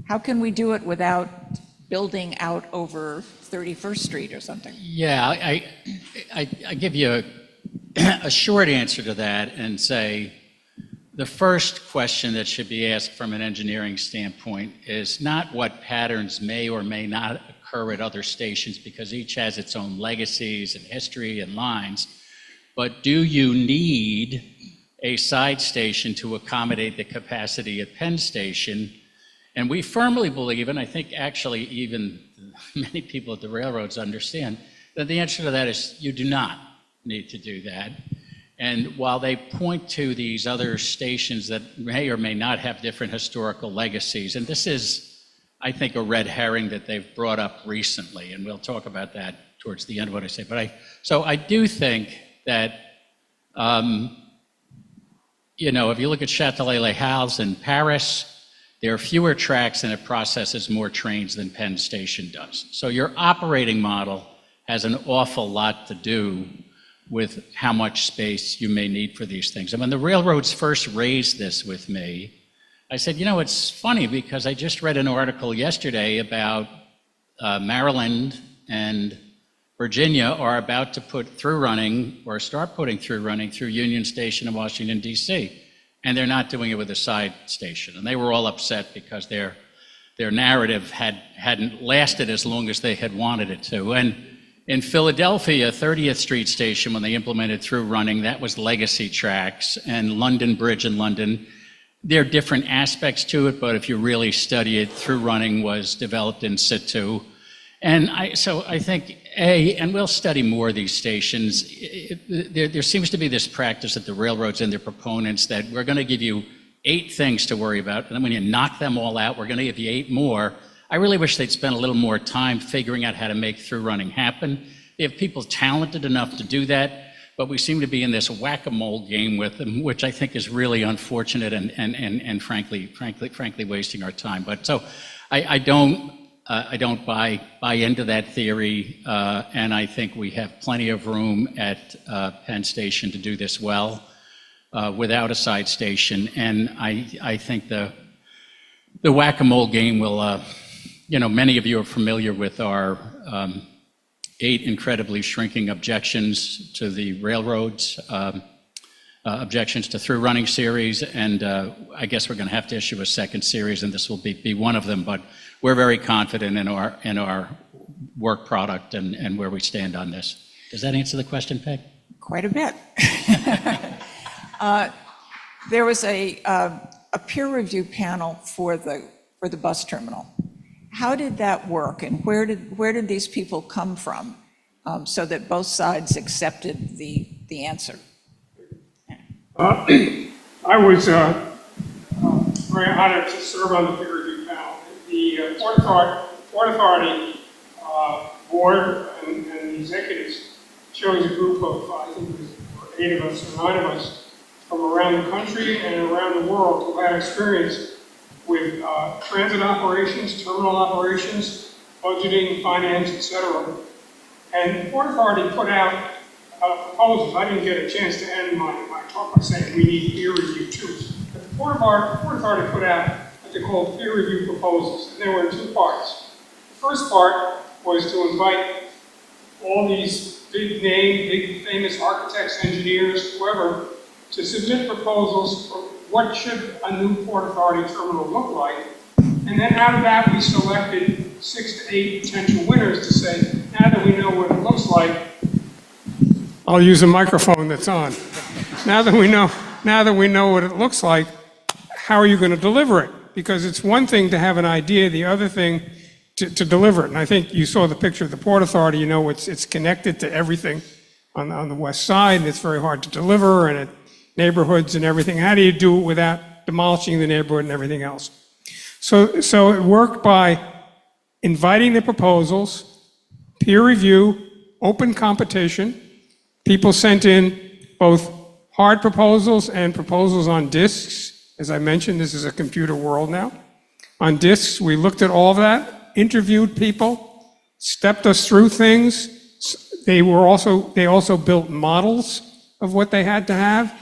S2: how can we do it without building out over 31st Street or something?
S4: Yeah, I give you a short answer to that and say, the first question that should be asked from an engineering standpoint is not what patterns may or may not occur at other stations, because each has its own legacies and history and lines, but do you need a side station to accommodate the capacity at Penn Station? And we firmly believe, and I think actually even many people at the railroads understand, that the answer to that is you do not need to do that. And while they point to these other stations that may or may not have different historical legacies, and this is, I think, a red herring that they've brought up recently, and we'll talk about that towards the end of what I say. But I do think that, if you look at Châtelet-Les-Halles in Paris, there are fewer tracks and it processes more trains than Penn Station does. So your operating model has an awful lot to do with how much space you may need for these things. And when the railroads first raised this with me, I said, it's funny because I just read an article yesterday about Maryland and Virginia are about to put through running or start putting through running through Union Station in Washington, D.C. And they're not doing it with a side station. And they were all upset because their narrative hadn't lasted as long as they had wanted it to. And in Philadelphia, 30th Street Station, when they implemented through running, that was legacy tracks. And London Bridge in London, there are different aspects to it, but if you really study it, through running was developed in situ. And so I think, and we'll study more of these stations, there seems to be this practice at the railroads and their proponents that we're going to give you 8 things to worry about, and then when you knock them all out, we're going to give you 8 more. I really wish they'd spend a little more time figuring out how to make through running happen. They have people talented enough to do that, but we seem to be in this whack-a-mole game with them, which I think is really unfortunate and frankly wasting our time. But so I don't buy into that theory, and I think we have plenty of room at Penn Station to do this well without a side station. And I think the whack-a-mole game will, many of you are familiar with our 8 incredibly shrinking objections to the railroads, objections to through running series, and I guess we're going to have to issue a second series, and this will be one of them. But we're very confident in our work product and where we stand on this. Does that answer the question, Peg?
S2: Quite a bit. There was a peer review panel for the bus terminal. How did that work, and where did these people come from, so that both sides accepted the the answer.
S3: I was very honored to serve on the peer review panel. The Port Authority board and the executives chose a group of, I think it was 8 of us or 9 of us from around the country and around the world who had experience with transit operations, terminal operations, budgeting, finance, etc. And the Port Authority put out proposals. I didn't get a chance to end my talk by saying we need peer review too. But the Port Authority put out what they called peer review proposals, and they were in 2 parts. The first part was to invite all these big name, big famous architects, engineers, whoever, to submit proposals for what should a new Port Authority terminal look like. And then out of that, we selected 6 to 8 potential winners to say, now that we know what it looks like, I'll use a microphone that's on. Now that we know what it looks like, how are you going to deliver it? Because it's one thing to have an idea, the other thing to deliver it. And I think you saw the picture of the Port Authority, you know, it's connected to everything on the west side, and it's very hard to deliver, and neighborhoods and everything. How do you do it without demolishing the neighborhood and everything else? So it worked by inviting the proposals, peer review, open competition. People sent in both hard proposals and proposals on disks. As I mentioned, this is a computer world now. On disks, we looked at all of that, interviewed people, stepped us through things. They also built models of what they had to have.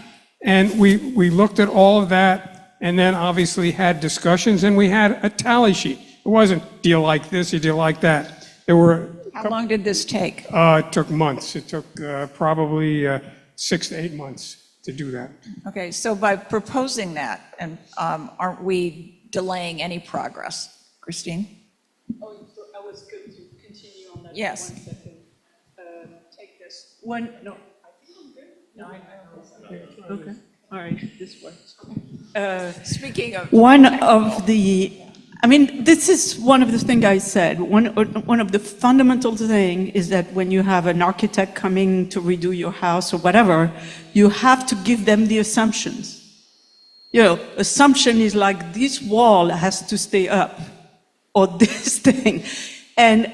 S3: And we looked at all of that and then obviously had discussions, and we had a tally sheet. It wasn't, do you like this, or do you like that? There were...
S2: How long did this take?
S3: It took months. It took probably 6 to 8 months to do that.
S2: Okay, so by proposing that, and aren't we delaying any progress? Christine?
S8: Oh, so I was going to continue on that.
S2: Yes.
S8: 1 second. Take this. No, I think I'm good. No, I know. Okay, all right, this works.
S2: Speaking of...
S8: This is one of the things I said. One of the fundamental things is that when you have an architect coming to redo your house or whatever, you have to give them the assumptions. You know, assumption is like this wall has to stay up, or this thing. And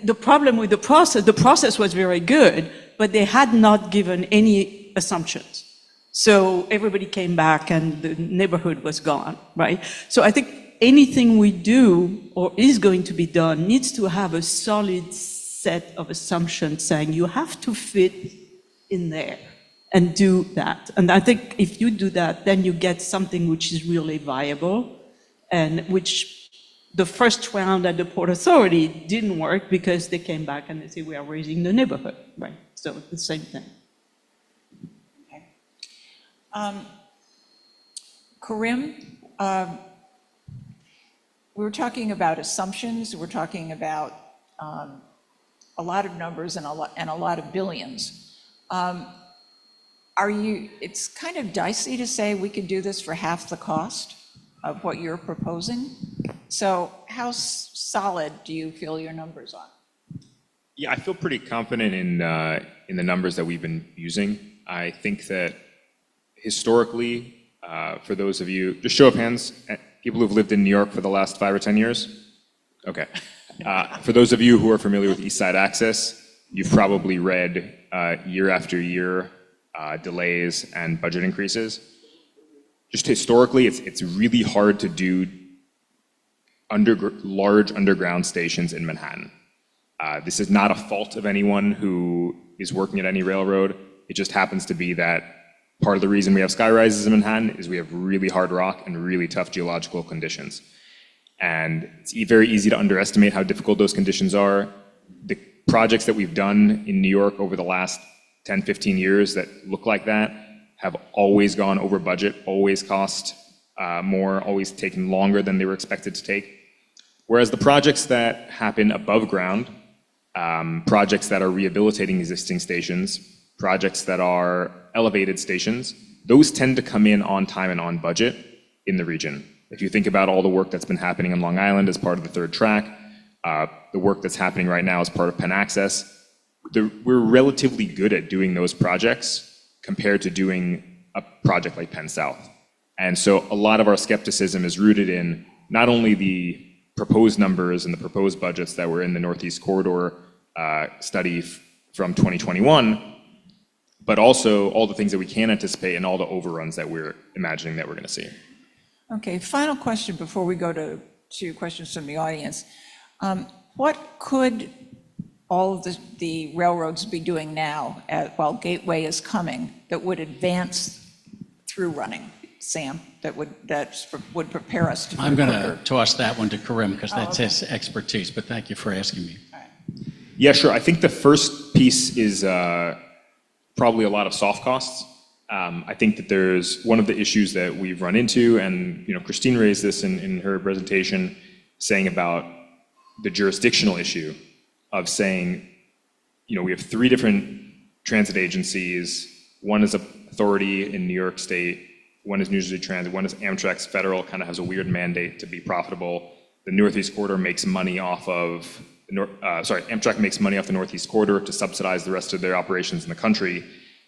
S8: the problem with the process was very good, but they had not given any assumptions. So everybody came back and the neighborhood was gone, right? So I think anything we do or is going to be done needs to have a solid set of assumptions saying you have to fit in there and do that. And I think if you do that, then you get something which is really viable, and which the first round at the Port Authority didn't work because they came back and they say we are raising the neighborhood, right? So it's the same thing.
S2: Okay. Karim, we were talking about assumptions, we're talking about a lot of numbers and a lot of billions. It's kind of dicey to say we could do this for half the cost of what you're proposing. So how solid do you feel your numbers are?
S7: Yeah, I feel pretty confident in the numbers that we've been using. I think that historically, for those of you, just show of hands, people who've lived in New York for the last 5 or 10 years? Okay. For those of you who are familiar with East Side Access, you've probably read year after year delays and budget increases. Just historically, it's really hard to do large underground stations in Manhattan. This is not a fault of anyone who is working at any railroad. It just happens to be that part of the reason we have sky rises in Manhattan is we have really hard rock and really tough geological conditions. And it's very easy to underestimate how difficult those conditions are. The projects that we've done in New York over the last 10, 15 years that look like that have always gone over budget, always cost more, always taken longer than they were expected to take. Whereas the projects that happen above ground, projects that are rehabilitating existing stations, projects that are elevated stations, those tend to come in on time and on budget in the region. If you think about all the work that's been happening on Long Island as part of the third track, the work that's happening right now as part of Penn Access, we're relatively good at doing those projects compared to doing a project like Penn South. And so a lot of our skepticism is rooted in not only the proposed numbers and the proposed budgets that were in the Northeast Corridor study from 2021, but also all the things that we can anticipate and all the overruns that we're imagining that we're going to see.
S2: Okay, final question before we go to questions from the audience. What could all of the railroads be doing now while Gateway is coming that would advance through running, Sam, that would prepare us to?
S4: I'm going to toss that one to Karim because that's his expertise, but thank you for asking me.
S7: Yeah, sure. I think the first piece is probably a lot of soft costs. I think that there's one of the issues that we've run into, and Christine raised this in her presentation, saying about the jurisdictional issue of saying, we have 3 different transit agencies. One is an authority in New York State, one is New Jersey Transit, one is Amtrak's federal, kind of has a weird mandate to be profitable. The Northeast Corridor makes money off of, Amtrak makes money off the Northeast Corridor to subsidize the rest of their operations in the country.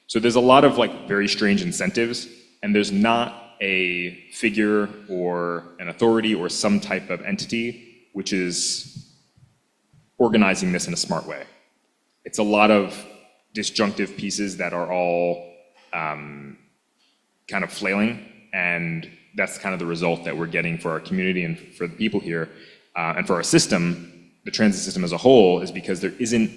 S7: So there's a lot of very strange incentives, and there's not a figure or an authority or some type of entity which is organizing this in a smart way. It's a lot of disjunctive pieces that are all kind of flailing, and that's kind of the result that we're getting for our community and for the people here, and for our system, the transit system as a whole, is because there isn't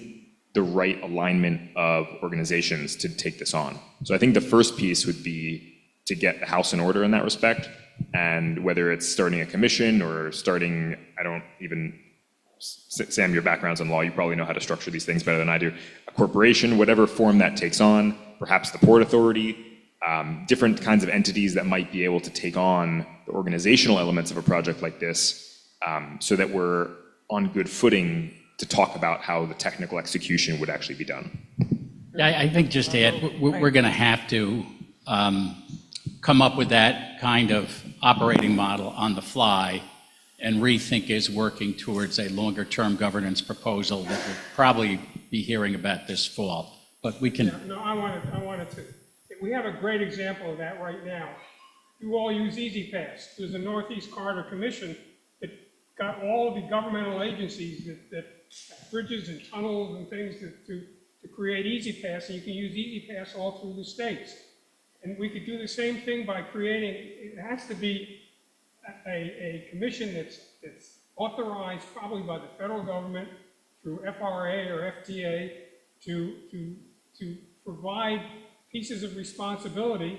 S7: the right alignment of organizations to take this on. So I think the first piece would be to get the house in order in that respect, and whether it's starting a commission or starting, Sam, your background's in law, you probably know how to structure these things better than I do, a corporation, whatever form that takes on, perhaps the Port Authority, different kinds of entities that might be able to take on the organizational elements of a project like this, so that we're on good footing to talk about how the technical execution would actually be done.
S4: Yeah, I think just to add, we're going to have to come up with that kind of operating model on the fly, and ReThink is working towards a longer-term governance proposal that we'll probably be hearing about this fall. But we can.
S3: No, I wanted to. We have a great example of that right now. You all use EasyPass. There's a Northeast Corridor Commission that got all of the governmental agencies that have bridges and tunnels and things to create EasyPass, and you can use EasyPass all through the states. And we could do the same thing by creating, it has to be a commission that's authorized probably by the federal government through FRA or FTA to provide pieces of responsibility,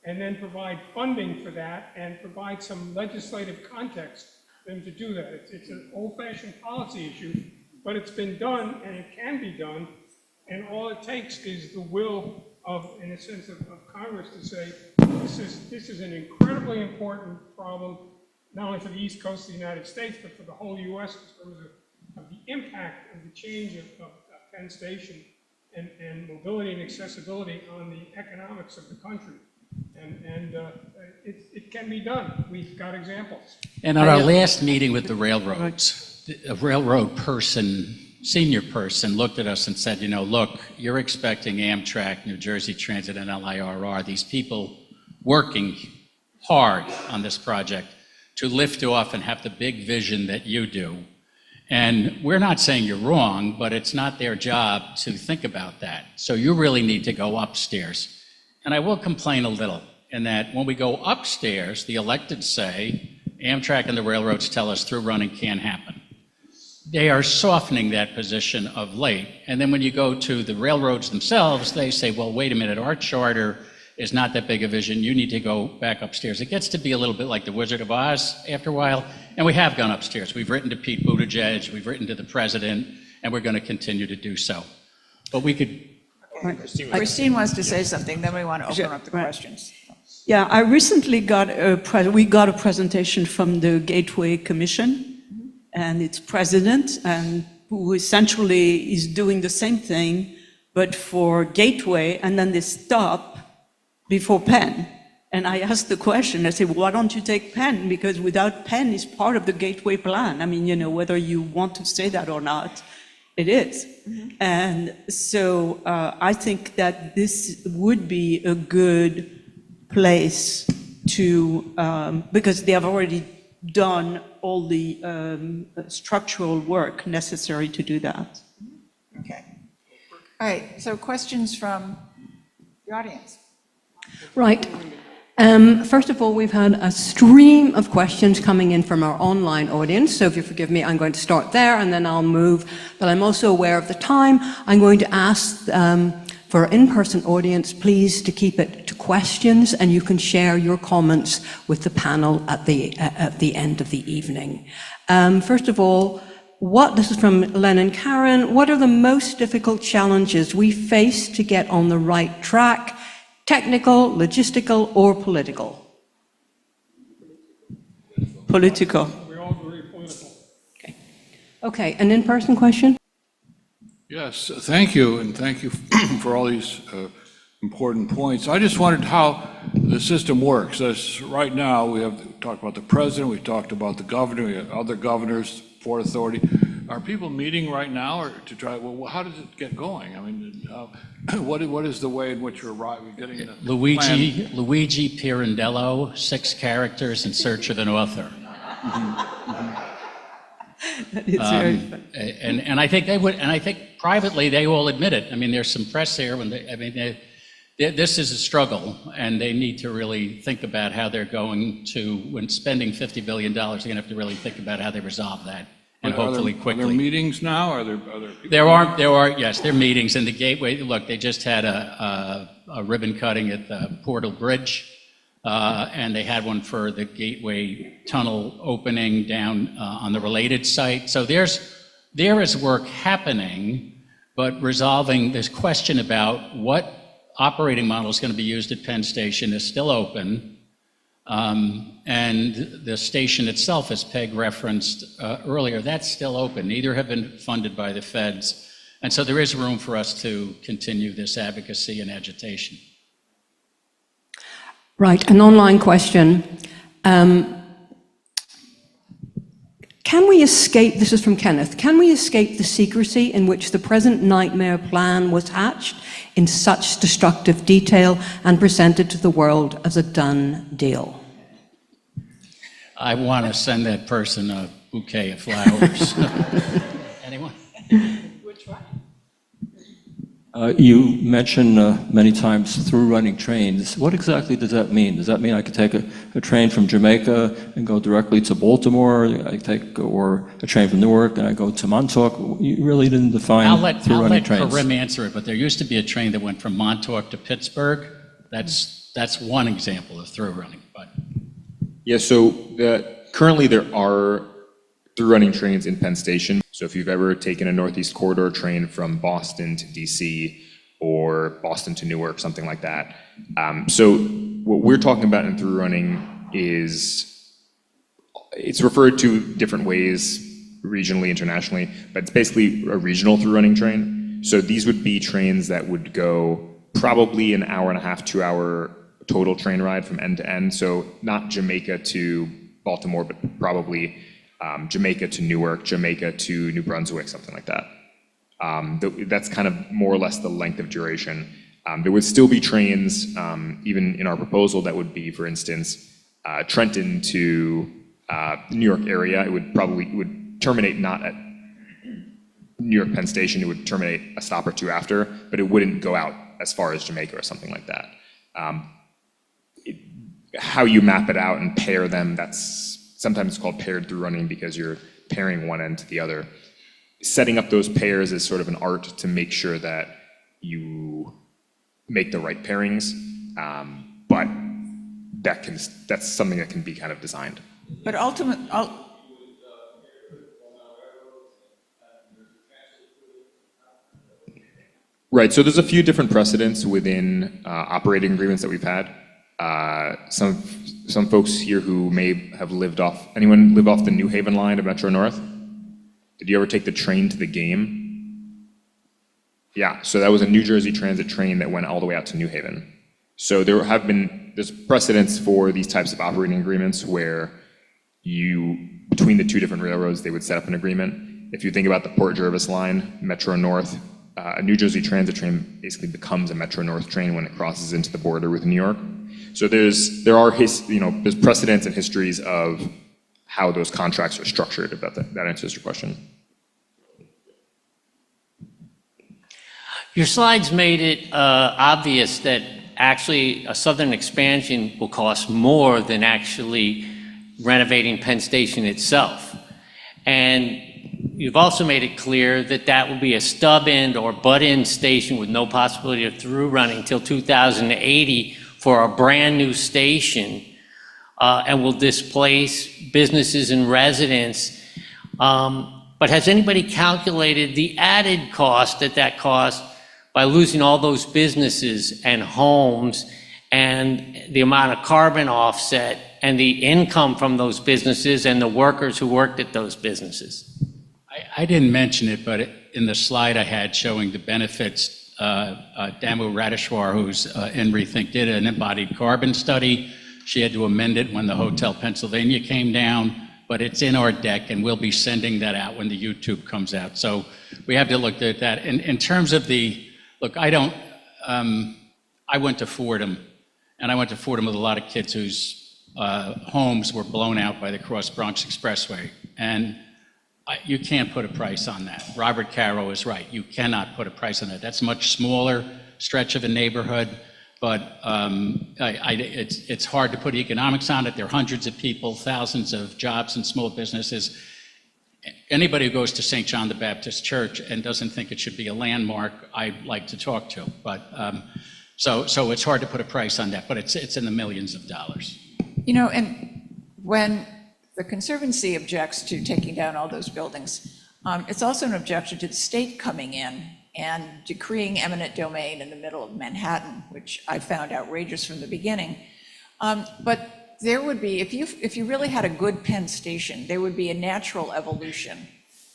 S3: and then provide funding for that, and provide some legislative context for them to do that. It's an old-fashioned policy issue, but it's been done, and it can be done, and all it takes is the will of, in a sense, of Congress to say, this is an incredibly important problem, not only for the East Coast of the United States, but for the whole U.S. in terms of the impact of the change of Penn Station and mobility and accessibility on the economics of the country. And it can be done. We've got examples.
S4: And at our last meeting with the railroads, a railroad person, senior person, looked at us and said, look, you're expecting Amtrak, New Jersey Transit, and LIRR, these people working hard on this project, to lift off and have the big vision that you do. And we're not saying you're wrong, but it's not their job to think about that. So you really need to go upstairs. And I will complain a little in that when we go upstairs, the elected say, Amtrak and the railroads tell us through running can't happen. They are softening that position of late. And then when you go to the railroads themselves, they say, well, wait a minute, our charter is not that big a vision. You need to go back upstairs. It gets to be a little bit like the Wizard of Oz after a while. And we have gone upstairs. We've written to Pete Buttigieg, we've written to the president, and we're going to continue to do so. But we could.
S2: Christine wants to say something, then we want to open up the questions.
S8: Yeah, I recently got we got a presentation from the Gateway Commission and its president, and who essentially is doing the same thing, but for Gateway, and then they stop before Penn. And I asked the question, I said, why don't you take Penn? Because without Penn, it's part of the Gateway plan. I mean, whether you want to say that or not, It is. And so I think that this would be a good place to, because they have already done all the structural work necessary to do that.
S2: Okay. All right, so questions from the audience?
S1: Right. First of all, we've had a stream of questions coming in from our online audience, so if you forgive me, I'm going to start there and then I'll move, but I'm also aware of the time. I'm going to ask for our in-person audience, please, to keep it to questions, and you can share your comments with the panel at the end of the evening. First of all, this is from Lennon Karen, what are the most difficult challenges we face to get on the right track? Technical, logistical, or political?
S8: Political.
S3: We all agree political.
S1: Okay, an in-person question?
S9: Yes, thank you, and thank you for all these important points. I just wondered how the system works. Right now, we have talked about the president, we talked about the governor, we have other governors, Port Authority. Are people meeting right now or to try, well, how does it get going? I mean, what is the way in which you're getting the
S4: Luigi Pirandello, 6 characters in search of an author.
S8: That is very fun.
S4: And I think they would, and I think privately they all admit it. I mean, there's some press here when this is a struggle, and they need to really think about how they're going to, when spending $50 billion, they're going to have to really think about how they resolve that, and hopefully quickly.
S9: Are there meetings now? Are there people?
S4: There are, yes, there are meetings, and the Gateway, look, they just had a ribbon cutting at the Portal Bridge, and they had one for the Gateway Tunnel opening down on the related site. So there is work happening, but resolving this question about what operating model is going to be used at Penn Station is still open. And the station itself, as Peg referenced earlier, that's still open. Neither have been funded by the feds. And so there is room for us to continue this advocacy and agitation.
S1: Right, an online question. Can we escape, this is from Kenneth, can we escape the secrecy in which the present nightmare plan was hatched in such destructive detail and presented to the world as a done deal?
S4: I want to send that person a bouquet of flowers. Anyone?
S10: You mentioned many times through running trains. What exactly does that mean? Does that mean I could take a train from Jamaica and go directly to Baltimore? Or a train from Newark and I go to Montauk? You really didn't define through running trains.
S4: I'll let Karim answer it, but there used to be a train that went from Montauk to Pittsburgh. That's one example of through running. But
S7: Yeah, so currently there are through-running trains in Penn Station. So if you've ever taken a Northeast Corridor train from Boston to DC or Boston to Newark, something like that. So what we're talking about in through-running is, it's referred to different ways, regionally, internationally, but it's basically a regional through-running train. So these would be trains that would go probably an hour and a half, 2-hour total train ride from end to end. So not Jamaica to Baltimore, but probably Jamaica to Newark, Jamaica to New Brunswick, something like that. That's kind of more or less the length of duration. There would still be trains, even in our proposal, that would be, for instance, Trenton to New York area. It would terminate not at New York Penn Station, it would terminate a stop or two after, but it wouldn't go out as far as Jamaica or something like that. How you map it out and pair them, sometimes it's called paired through running because you're pairing one end to the other. Setting up those pairs is sort of an art to make sure that you make the right pairings, but that's something that can be kind of designed.
S2: But
S7: Right, so there's a few different precedents within operating agreements that we've had. Some folks here who may have anyone live off the New Haven line of Metro North? Did you ever take the train to the game? Yeah, so that was a New Jersey Transit train that went all the way out to New Haven. So there's precedents for these types of operating agreements where between the two different railroads, they would set up an agreement. If you think about the Port Jervis line, Metro North, a New Jersey Transit train basically becomes a Metro North train when it crosses into the border with New York. So there's precedents and histories of how those contracts are structured, if that answers your question.
S11: Your slides made it obvious that actually a southern expansion will cost more than actually renovating Penn Station itself. And you've also made it clear that that will be a stub-end or butt-in station with no possibility of through running until 2080 for a brand-new station, and will displace businesses and residents. But has anybody calculated the added cost that costs by losing all those businesses and homes, and the amount of carbon offset and the income from those businesses and the workers who worked at those businesses?
S4: I didn't mention it, but in the slide I had showing the benefits, Damu Radeshwar, who's in Rethink, did an embodied carbon study. She had to amend it when the Hotel Pennsylvania came down, but it's in our deck, and we'll be sending that out when the YouTube comes out. So we have to look at that. In terms of look, I went to Fordham, and I went to Fordham with a lot of kids whose homes were blown out by the Cross Bronx Expressway. And you can't put a price on that. Robert Caro is right. You cannot put a price on that. That's a much smaller stretch of a neighborhood, but it's hard to put economics on it. There are hundreds of people, thousands of jobs and small businesses. Anybody who goes to St. John the Baptist Church and doesn't think it should be a landmark, I'd like to talk to. But so it's hard to put a price on that, but it's in the millions of dollars.
S2: You know, and when the Conservancy objects to taking down all those buildings, it's also an objection to the state coming in and decreeing eminent domain in the middle of Manhattan, which I found outrageous from the beginning. But there would be, if you really had a good Penn Station, there would be a natural evolution,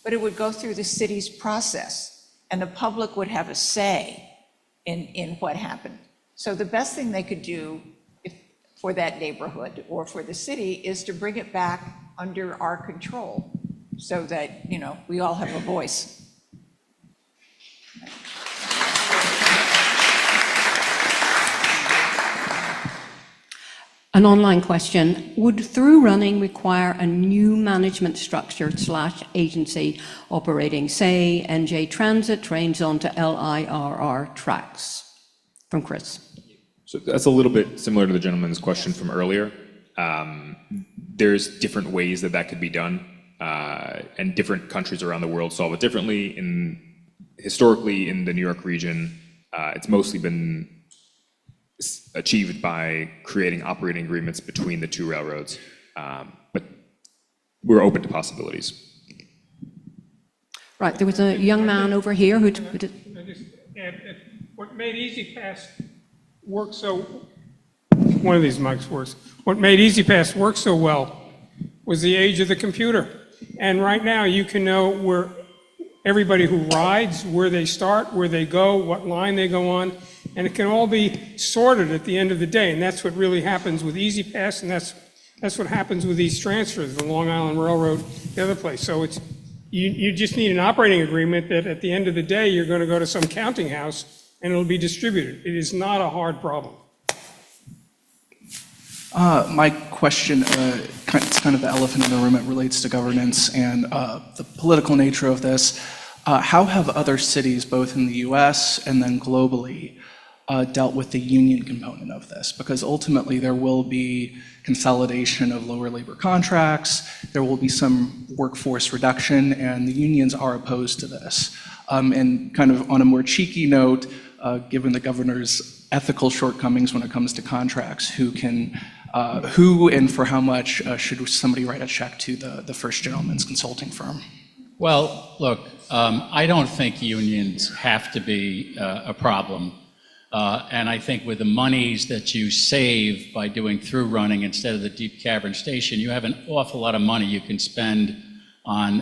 S2: but it would go through the city's process, and the public would have a say in what happened. So the best thing they could do for that neighborhood or for the city is to bring it back under our control so that, you know, we all have a voice.
S1: An online question: would through running require a new management structure / agency operating, say, NJ Transit trains onto LIRR tracks? From Chris.
S7: So that's a little bit similar to the gentleman's question from earlier. There's different ways that could be done, and different countries around the world solve it differently. Historically, in the New York region, it's mostly been achieved by creating operating agreements between the two railroads, but we're open to possibilities.
S1: Right, there was a young man over here who...
S3: What made EasyPass work so... One of these mics works. What made EasyPass work so well was the age of the computer. And right now, you can know where everybody who rides, where they start, where they go, what line they go on, and it can all be sorted at the end of the day. And that's what really happens with EasyPass, and that's what happens with these transfers, the Long Island Railroad, the other place. So it's you just need an operating agreement that at the end of the day, you're going to go to some counting house and it'll be distributed. It is not a hard problem.
S12: My question, it's kind of the elephant in the room. It relates to governance and the political nature of this. How have other cities, both in the US and then globally, dealt with the union component of this? Because ultimately there will be consolidation of lower labor contracts, there will be some workforce reduction, and the unions are opposed to this. And kind of on a more cheeky note, given the governor's ethical shortcomings when it comes to contracts, who and for how much should somebody write a check to the First Gentleman's consulting firm?
S4: Well, look, I don't think unions have to be a problem. And I think with the monies that you save by doing through running instead of the deep cavern station, you have an awful lot of money you can spend on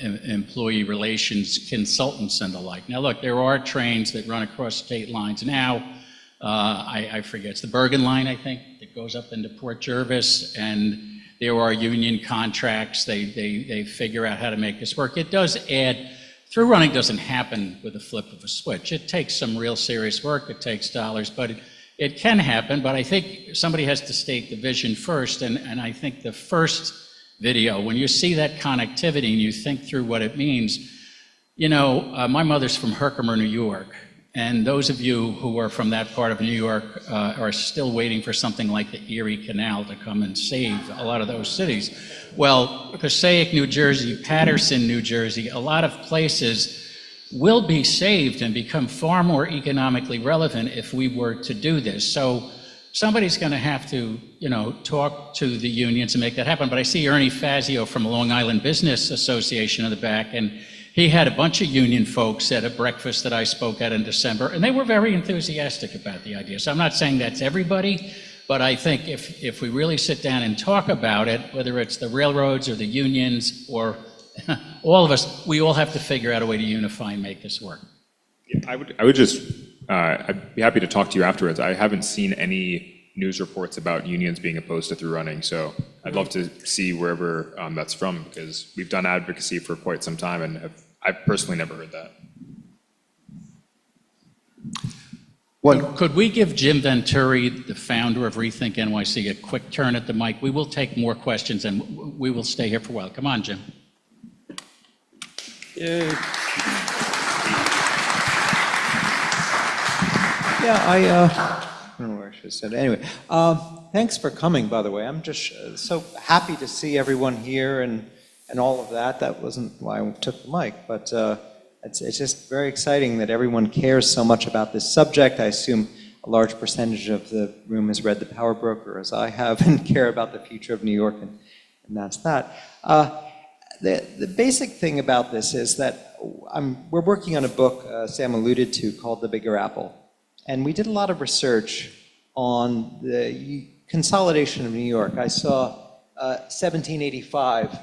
S4: employee relations consultants and the like. Now, look, there are trains that run across state lines now. I forget, it's the Bergen line, I think, that goes up into Port Jervis, and There are union contracts. They figure out how to make this work. It does add, through running doesn't happen with a flip of a switch. It takes some real serious work. It takes dollars, but it can happen. But I think somebody has to state the vision first. And I think the first video, when you see that connectivity and you think through what it means, you know, my mother's from Herkimer, New York. And those of you who are from that part of New York are still waiting for something like the Erie Canal to come and save a lot of those cities. Well, Passaic, New Jersey, Paterson, New Jersey, a lot of places will be saved and become far more economically relevant if we were to do this. So somebody's going to have to, you know, talk to the unions and make that happen. But I see Ernie Fazio from Long Island Business Association in the back, and he had a bunch of union folks at a breakfast that I spoke at in December, and they were very enthusiastic about the idea. So I'm not saying that's everybody, but I think if we really sit down and talk about it, whether it's the railroads or the unions or all of us, we all have to figure out a way to unify and make this work.
S7: Yeah, I would just, I'd be happy to talk to you afterwards. I haven't seen any news reports about unions being opposed to through running, so I'd love to see wherever that's from, because we've done advocacy for quite some time, and I've personally never heard that.
S4: Could we give Jim Venturi, the founder of Rethink NYC, a quick turn at the mic? We will take more questions, and we will stay here for a while. Come on, Jim.
S13: Yay. Yeah, I don't know where I should have said it. Anyway, thanks for coming, by the way. I'm just so happy to see everyone here and all of that. That wasn't why I took the mic, but it's just very exciting that everyone cares so much about this subject. I assume a large percentage of the room has read The Power Broker, as I have, and care about the future of New York, and that's that. The basic thing about this is that we're working on a book Sam alluded to called The Bigger Apple. And we did a lot of research on the consolidation of New York. I saw 1785,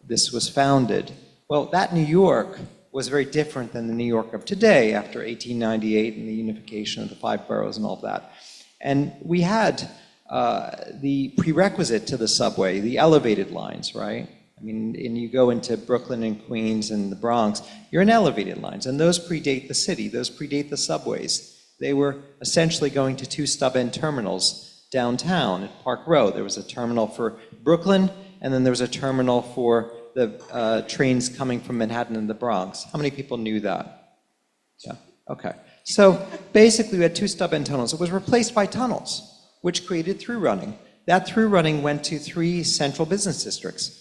S13: this was founded. Well, that New York was very different than the New York of today after 1898 and the unification of the 5 boroughs and all of that. And we had the prerequisite to the subway, the elevated lines, right? I mean, and you go into Brooklyn and Queens and the Bronx, you're in elevated lines, and those predate the city, those predate the subways. They were essentially going to 2 stub-end terminals downtown at Park Row. There was a terminal for Brooklyn, and then there was a terminal for the trains coming from Manhattan and the Bronx. How many people knew that? Yeah, okay. So basically we had 2 stub-end tunnels. It was replaced by tunnels, which created through running. That through running went to 3 central business districts: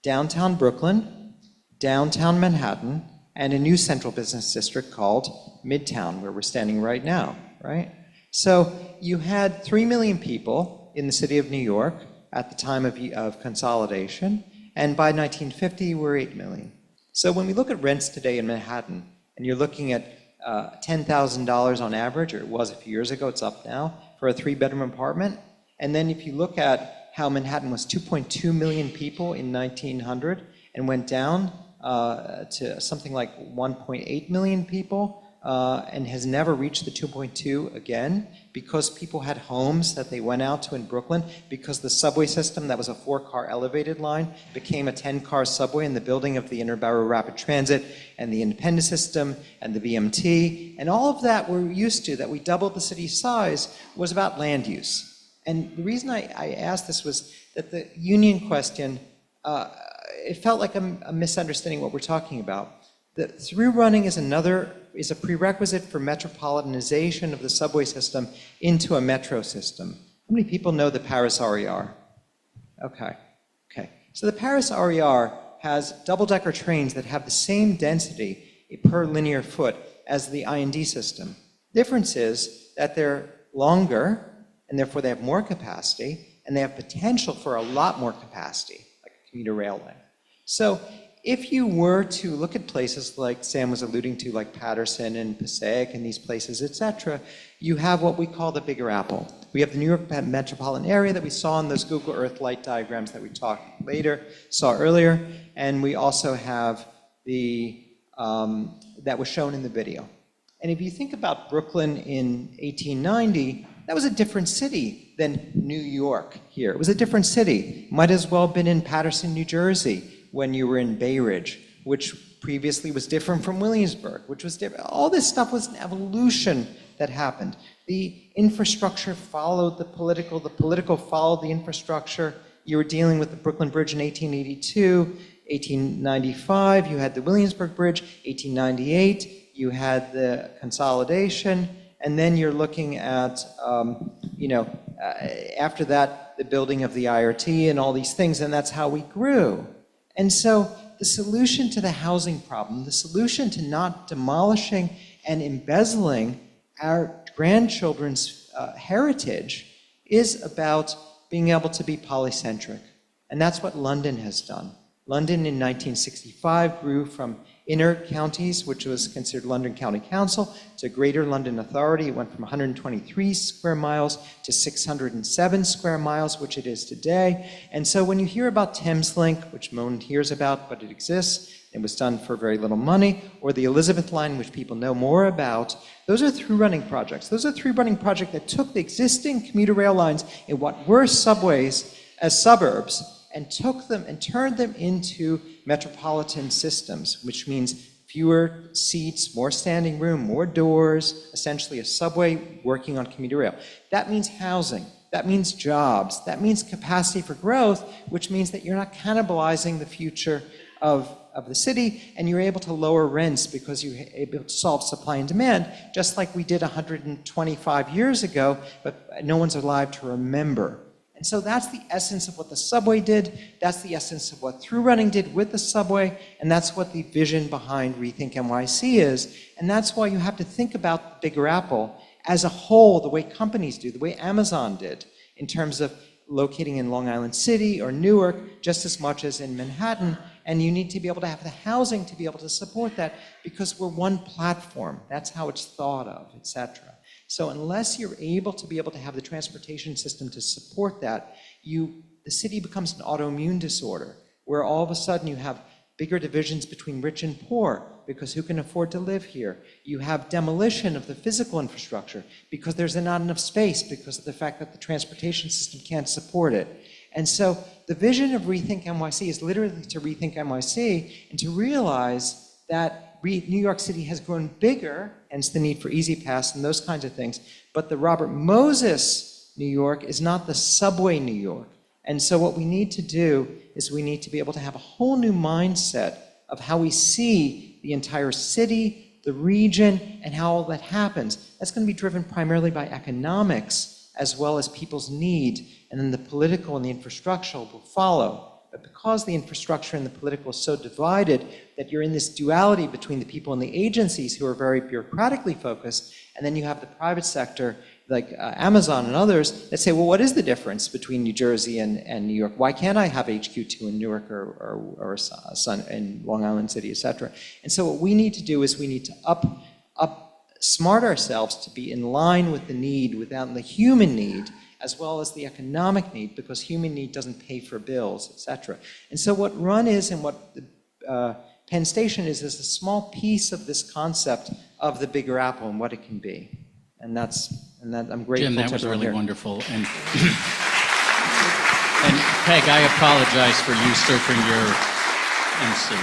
S13: downtown Brooklyn, downtown Manhattan, and a new central business district called Midtown, where we're standing right now, right? So you had 3 million people in the city of New York at the time of consolidation, and by 1950, we're 8 million. So when we look at rents today in Manhattan, and you're looking at $10,000 on average, or it was a few years ago, it's up now, for a 3-bedroom apartment, and then if you look at how Manhattan was 2.2 million people in 1900 and went down to something like 1.8 million people and has never reached the 2.2 again, because people had homes that they went out to in Brooklyn, because the subway system that was a 4-car elevated line became a 10-car subway in the building of the Interborough Rapid Transit and the Independent System and the BMT, and all of that we're used to, that we doubled the city's size, was about land use. And the reason I asked this was that the union question, it felt like a misunderstanding what we're talking about. The through running is a prerequisite for metropolitanization of the subway system into a metro system. How many people know the Paris RER? Okay. So the Paris RER has double-decker trains that have the same density per linear foot as the IND system. Difference is that they're longer, and therefore they have more capacity, and they have potential for a lot more capacity, like a commuter railway. So if you were to look at places like Sam was alluding to, like Paterson and Passaic and these places, etc., you have what we call the Bigger Apple. We have the New York metropolitan area that we saw in those Google Earth light diagrams that we saw earlier, and we also have the, that was shown in the video. And if you think about Brooklyn in 1890, That was a different city than New York here. It was a different city. Might as well have been in Paterson, New Jersey, when you were in Bay Ridge, which previously was different from Williamsburg, which was different. All this stuff was an evolution that happened. The infrastructure followed the political followed the infrastructure. You were dealing with the Brooklyn Bridge in 1882, 1895, you had the Williamsburg Bridge, 1898, you had the consolidation, and then you're looking at, after that, the building of the IRT and all these things, and that's how we grew. And so the solution to the housing problem, the solution to not demolishing and embezzling our grandchildren's heritage is about being able to be polycentric. And that's what London has done. London in 1965 grew from inner counties, which was considered London County Council, to Greater London Authority. It went from 123 square miles to 607 square miles, which it is today. And so when you hear about Thameslink, which no one hears about, but it exists, it was done for very little money, or the Elizabeth Line, which people know more about, those are through-running projects. Those are through-running projects that took the existing commuter rail lines in what were subways as suburbs and took them and turned them into metropolitan systems, which means fewer seats, more standing room, more doors, essentially a subway working on commuter rail. That means housing, that means jobs, that means capacity for growth, which means that you're not cannibalizing the future of the city, and you're able to lower rents because you're able to solve supply and demand, just like we did 125 years ago, but no one's alive to remember. And so that's the essence of what the subway did, that's the essence of what through running did with the subway, and that's what the vision behind Rethink NYC is. And that's why you have to think about the Bigger Apple as a whole, the way companies do, the way Amazon did, in terms of locating in Long Island City or Newark just as much as in Manhattan. And you need to be able to have the housing to be able to support that because we're one platform. That's how it's thought of, etc. So unless you're able to have the transportation system to support that, the city becomes an autoimmune disorder where all of a sudden you have bigger divisions between rich and poor because who can afford to live here? You have demolition of the physical infrastructure because there's not enough space because of the fact that the transportation system can't support it. And so the vision of Rethink NYC is literally to rethink NYC and to realize that New York City has grown bigger, hence the need for Easy Pass and those kinds of things, but the Robert Moses New York is not the subway New York. And so what we need to do is we need to be able to have a whole new mindset of how we see the entire city, the region, and how all that happens. That's going to be driven primarily by economics as well as people's need, and then the political and the infrastructural will follow. But because the infrastructure and the political is so divided that you're in this duality between the people and the agencies who are very bureaucratically focused, and then you have the private sector like Amazon and others that say, well, what is the difference between New Jersey and New York? Why can't I have HQ2 in Newark or in Long Island City, et cetera? And so what we need to do is we need to smart ourselves to be in line with the need, without the human need, as well as the economic need, because human need doesn't pay for bills, et cetera. And so what RUN is and what Penn Station is a small piece of this concept of the Bigger Apple and what it can be. And I'm grateful
S4: Jim, that
S13: to
S4: was
S13: everyone
S4: really
S13: here.
S4: wonderful. And Peg, I apologize for usurping your MC.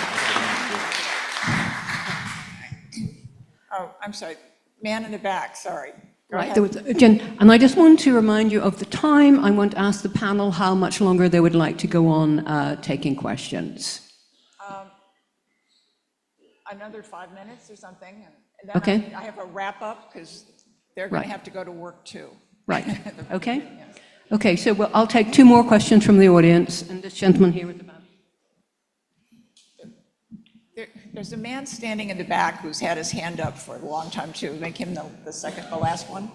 S2: Oh, I'm sorry. Man in the back, sorry. Go
S1: Right,
S2: ahead.
S1: there was, Jen, and I just want to remind you of the time. I want to ask the panel how much longer they would like to go on taking questions.
S2: Another 5 minutes or something, and then
S1: Okay.
S2: I have a wrap up because they're going
S1: Right.
S2: to have to go to work too.
S1: Right, okay? Okay, so I'll take two more questions from the audience, and this gentleman here at the back.
S2: There's a man standing in the back who's had his hand up for a long time too. Make him the last one.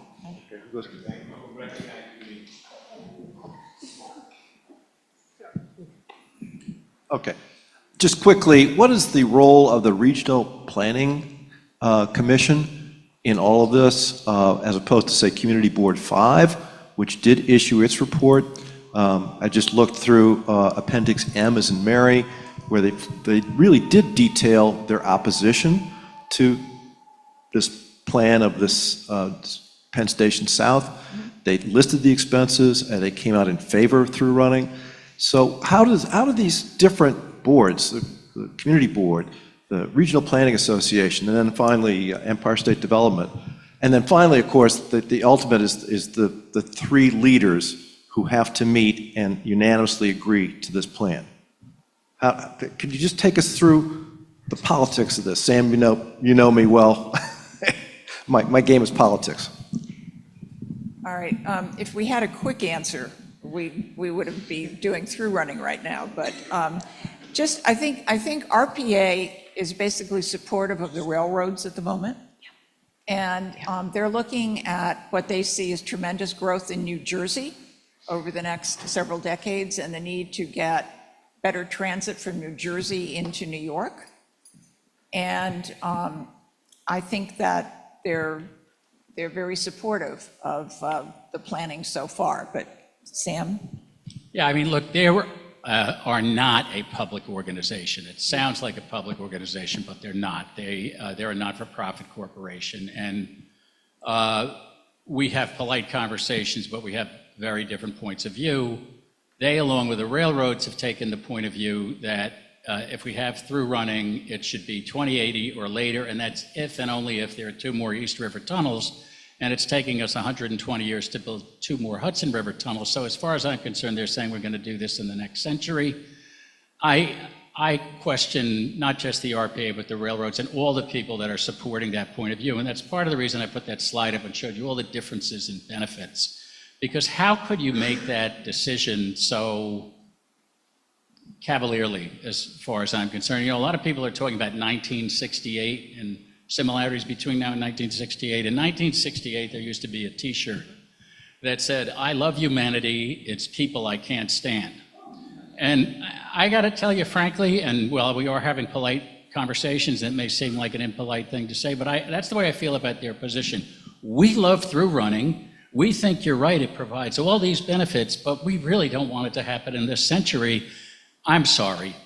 S14: Okay. Just quickly, what is the role of the Regional Planning Commission in all of this, as opposed to, say, Community Board 5, which did issue its report? I just looked through Appendix M as in Mary, where they really did detail their opposition to this plan of this Penn Station South. they listed the expenses, and they came out in favor of through running. So how do these different boards, the community board, the Regional Planning Association, and then finally Empire State Development, and then finally, of course, the ultimate is the three leaders who have to meet and unanimously agree to this plan? Could you just take us through the politics of this? Sam, you know me well. My game is politics.
S2: All right, if we had a quick answer, we wouldn't be doing through running right now, but I think RPA is basically supportive of the railroads at the moment. And they're looking at what they see as tremendous growth in New Jersey over the next several decades and the need to get better transit from New Jersey into New York. And I think that they're very supportive of the planning so far. But Sam?
S4: Yeah, I mean, look, they are not a public organization. It sounds like a public organization, but they're not. They're a not-for-profit corporation, and we have polite conversations, but we have very different points of view. They, along with the railroads, have taken the point of view that if we have through running, it should be 2080 or later, and that's if and only if there are 2 more East River tunnels, and it's taking us 120 years to build 2 more Hudson River tunnels. So as far as I'm concerned, they're saying we're going to do this in the next century. I question not just the RPA, but the railroads and all the people that are supporting that point of view, and that's part of the reason I put that slide up and showed you all the differences in benefits. Because how could you make that decision so cavalierly, as far as I'm concerned? You know, a lot of people are talking about 1968 and similarities between now and 1968. In 1968, there used to be a T-shirt that said, "I love humanity, it's people I can't stand." And I got to tell you, frankly, and well, we are having polite conversations, and it may seem like an impolite thing to say, but that's the way I feel about their position. We love through running. We think you're right, it provides all these benefits, but we really don't want it to happen in this century. I'm sorry.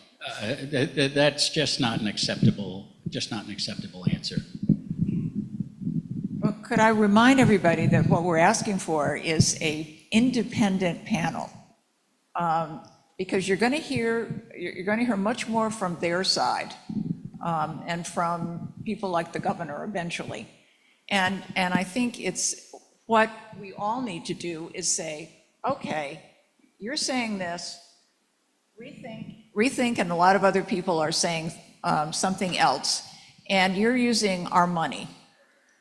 S4: That's just not an acceptable answer.
S2: Well, could I remind everybody that what we're asking for is an independent panel, because you're going to hear much more from their side and from people like the governor eventually, and I think it's what we all need to do is say, okay, you're saying this, rethink, and a lot of other people are saying something else, and you're using our money.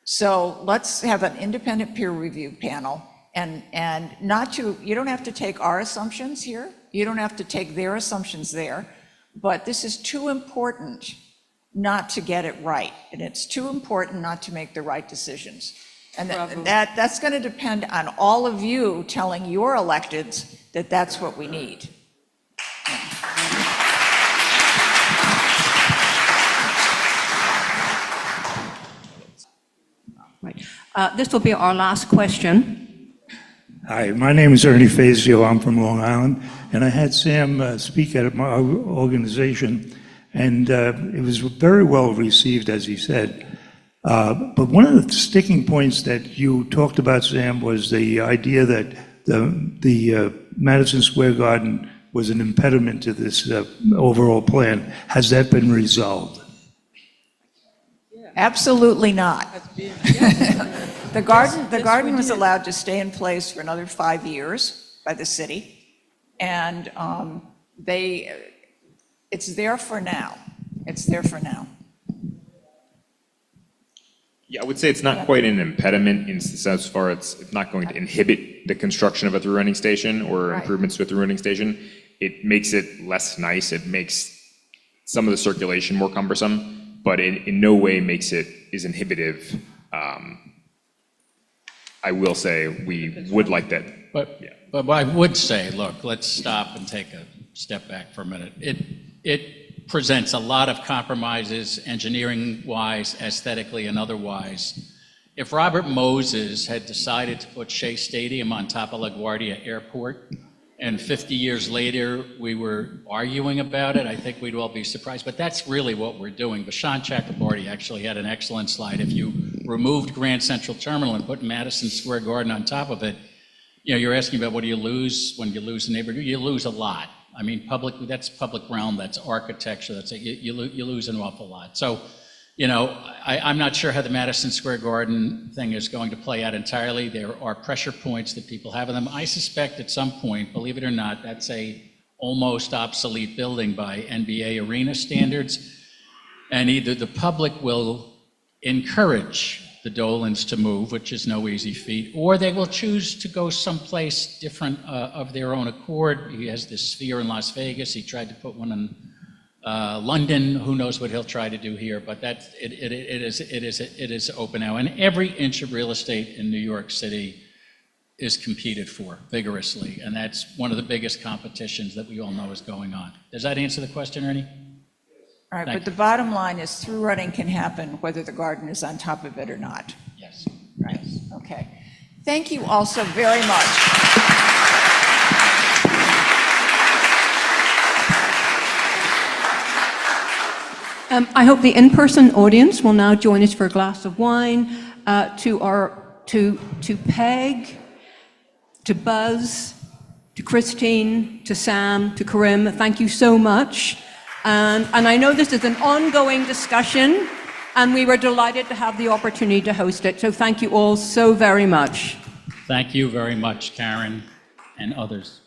S2: So let's have an independent peer review panel, and you don't have to take our assumptions here, you don't have to take their assumptions there, but this is too important not to get it right, and it's too important not to make the right decisions. And that's going to depend on all of you telling your electeds that that's what we need.
S1: Right. This will be our last question.
S15: Hi, my name is Ernie Fazio. I'm from Long Island, and I had Sam speak at my organization, and it was very well received, as he said. But one of the sticking points that you talked about, Sam, was the idea that the Madison Square Garden was an impediment to this overall plan. Has that been resolved?
S2: Absolutely not. The garden was allowed to stay in place for another 5 years by the city, and it's there for now. It's there for now.
S7: Yeah, I would say it's not quite an impediment as far as it's not going to inhibit the construction of a through running station or improvements to a through running station. It makes it less nice. It makes some of the circulation more cumbersome, but in no way is inhibitive. I will say we would like that.
S4: But I would say, look, let's stop and take a step back for a minute. It presents a lot of compromises, engineering-wise, aesthetically, and otherwise. If Robert Moses had decided to put Shea Stadium on top of LaGuardia Airport, and 50 years later we were arguing about it, I think we'd all be surprised. But that's really what we're doing. Vashon Chakraborty actually had an excellent slide. If you removed Grand Central Terminal and put Madison Square Garden on top of it, you're asking about what do you lose when you lose a neighborhood? You lose a lot. I mean, that's public realm, that's architecture, you lose an awful lot. So, I'm not sure how the Madison Square Garden thing is going to play out entirely. There are pressure points that people have in them. I suspect at some point, believe it or not, that's a almost obsolete building by NBA arena standards. And either the public will encourage the Dolans to move, which is no easy feat, or they will choose to go someplace different of their own accord. He has this sphere in Las Vegas. He tried to put one in London. Who knows what he'll try to do here? But it is open now, and every inch of real estate in New York City is competed for vigorously, and that's one of the biggest competitions that we all know is going on. Does that answer the question, Ernie?
S2: All right,
S4: Thank
S2: but the bottom line is through running can happen whether the garden is on top of it or not.
S4: Yes.
S2: Right, okay. Thank you all so very much.
S1: I hope the in-person audience will now join us for a glass of wine. To Peg, to Buzz, to Christine, to Sam, to Karim, thank you so much. And I know this is an ongoing discussion, and we were delighted to have the opportunity to host it. So thank you all so very much.
S4: Thank you very much, Karen and others.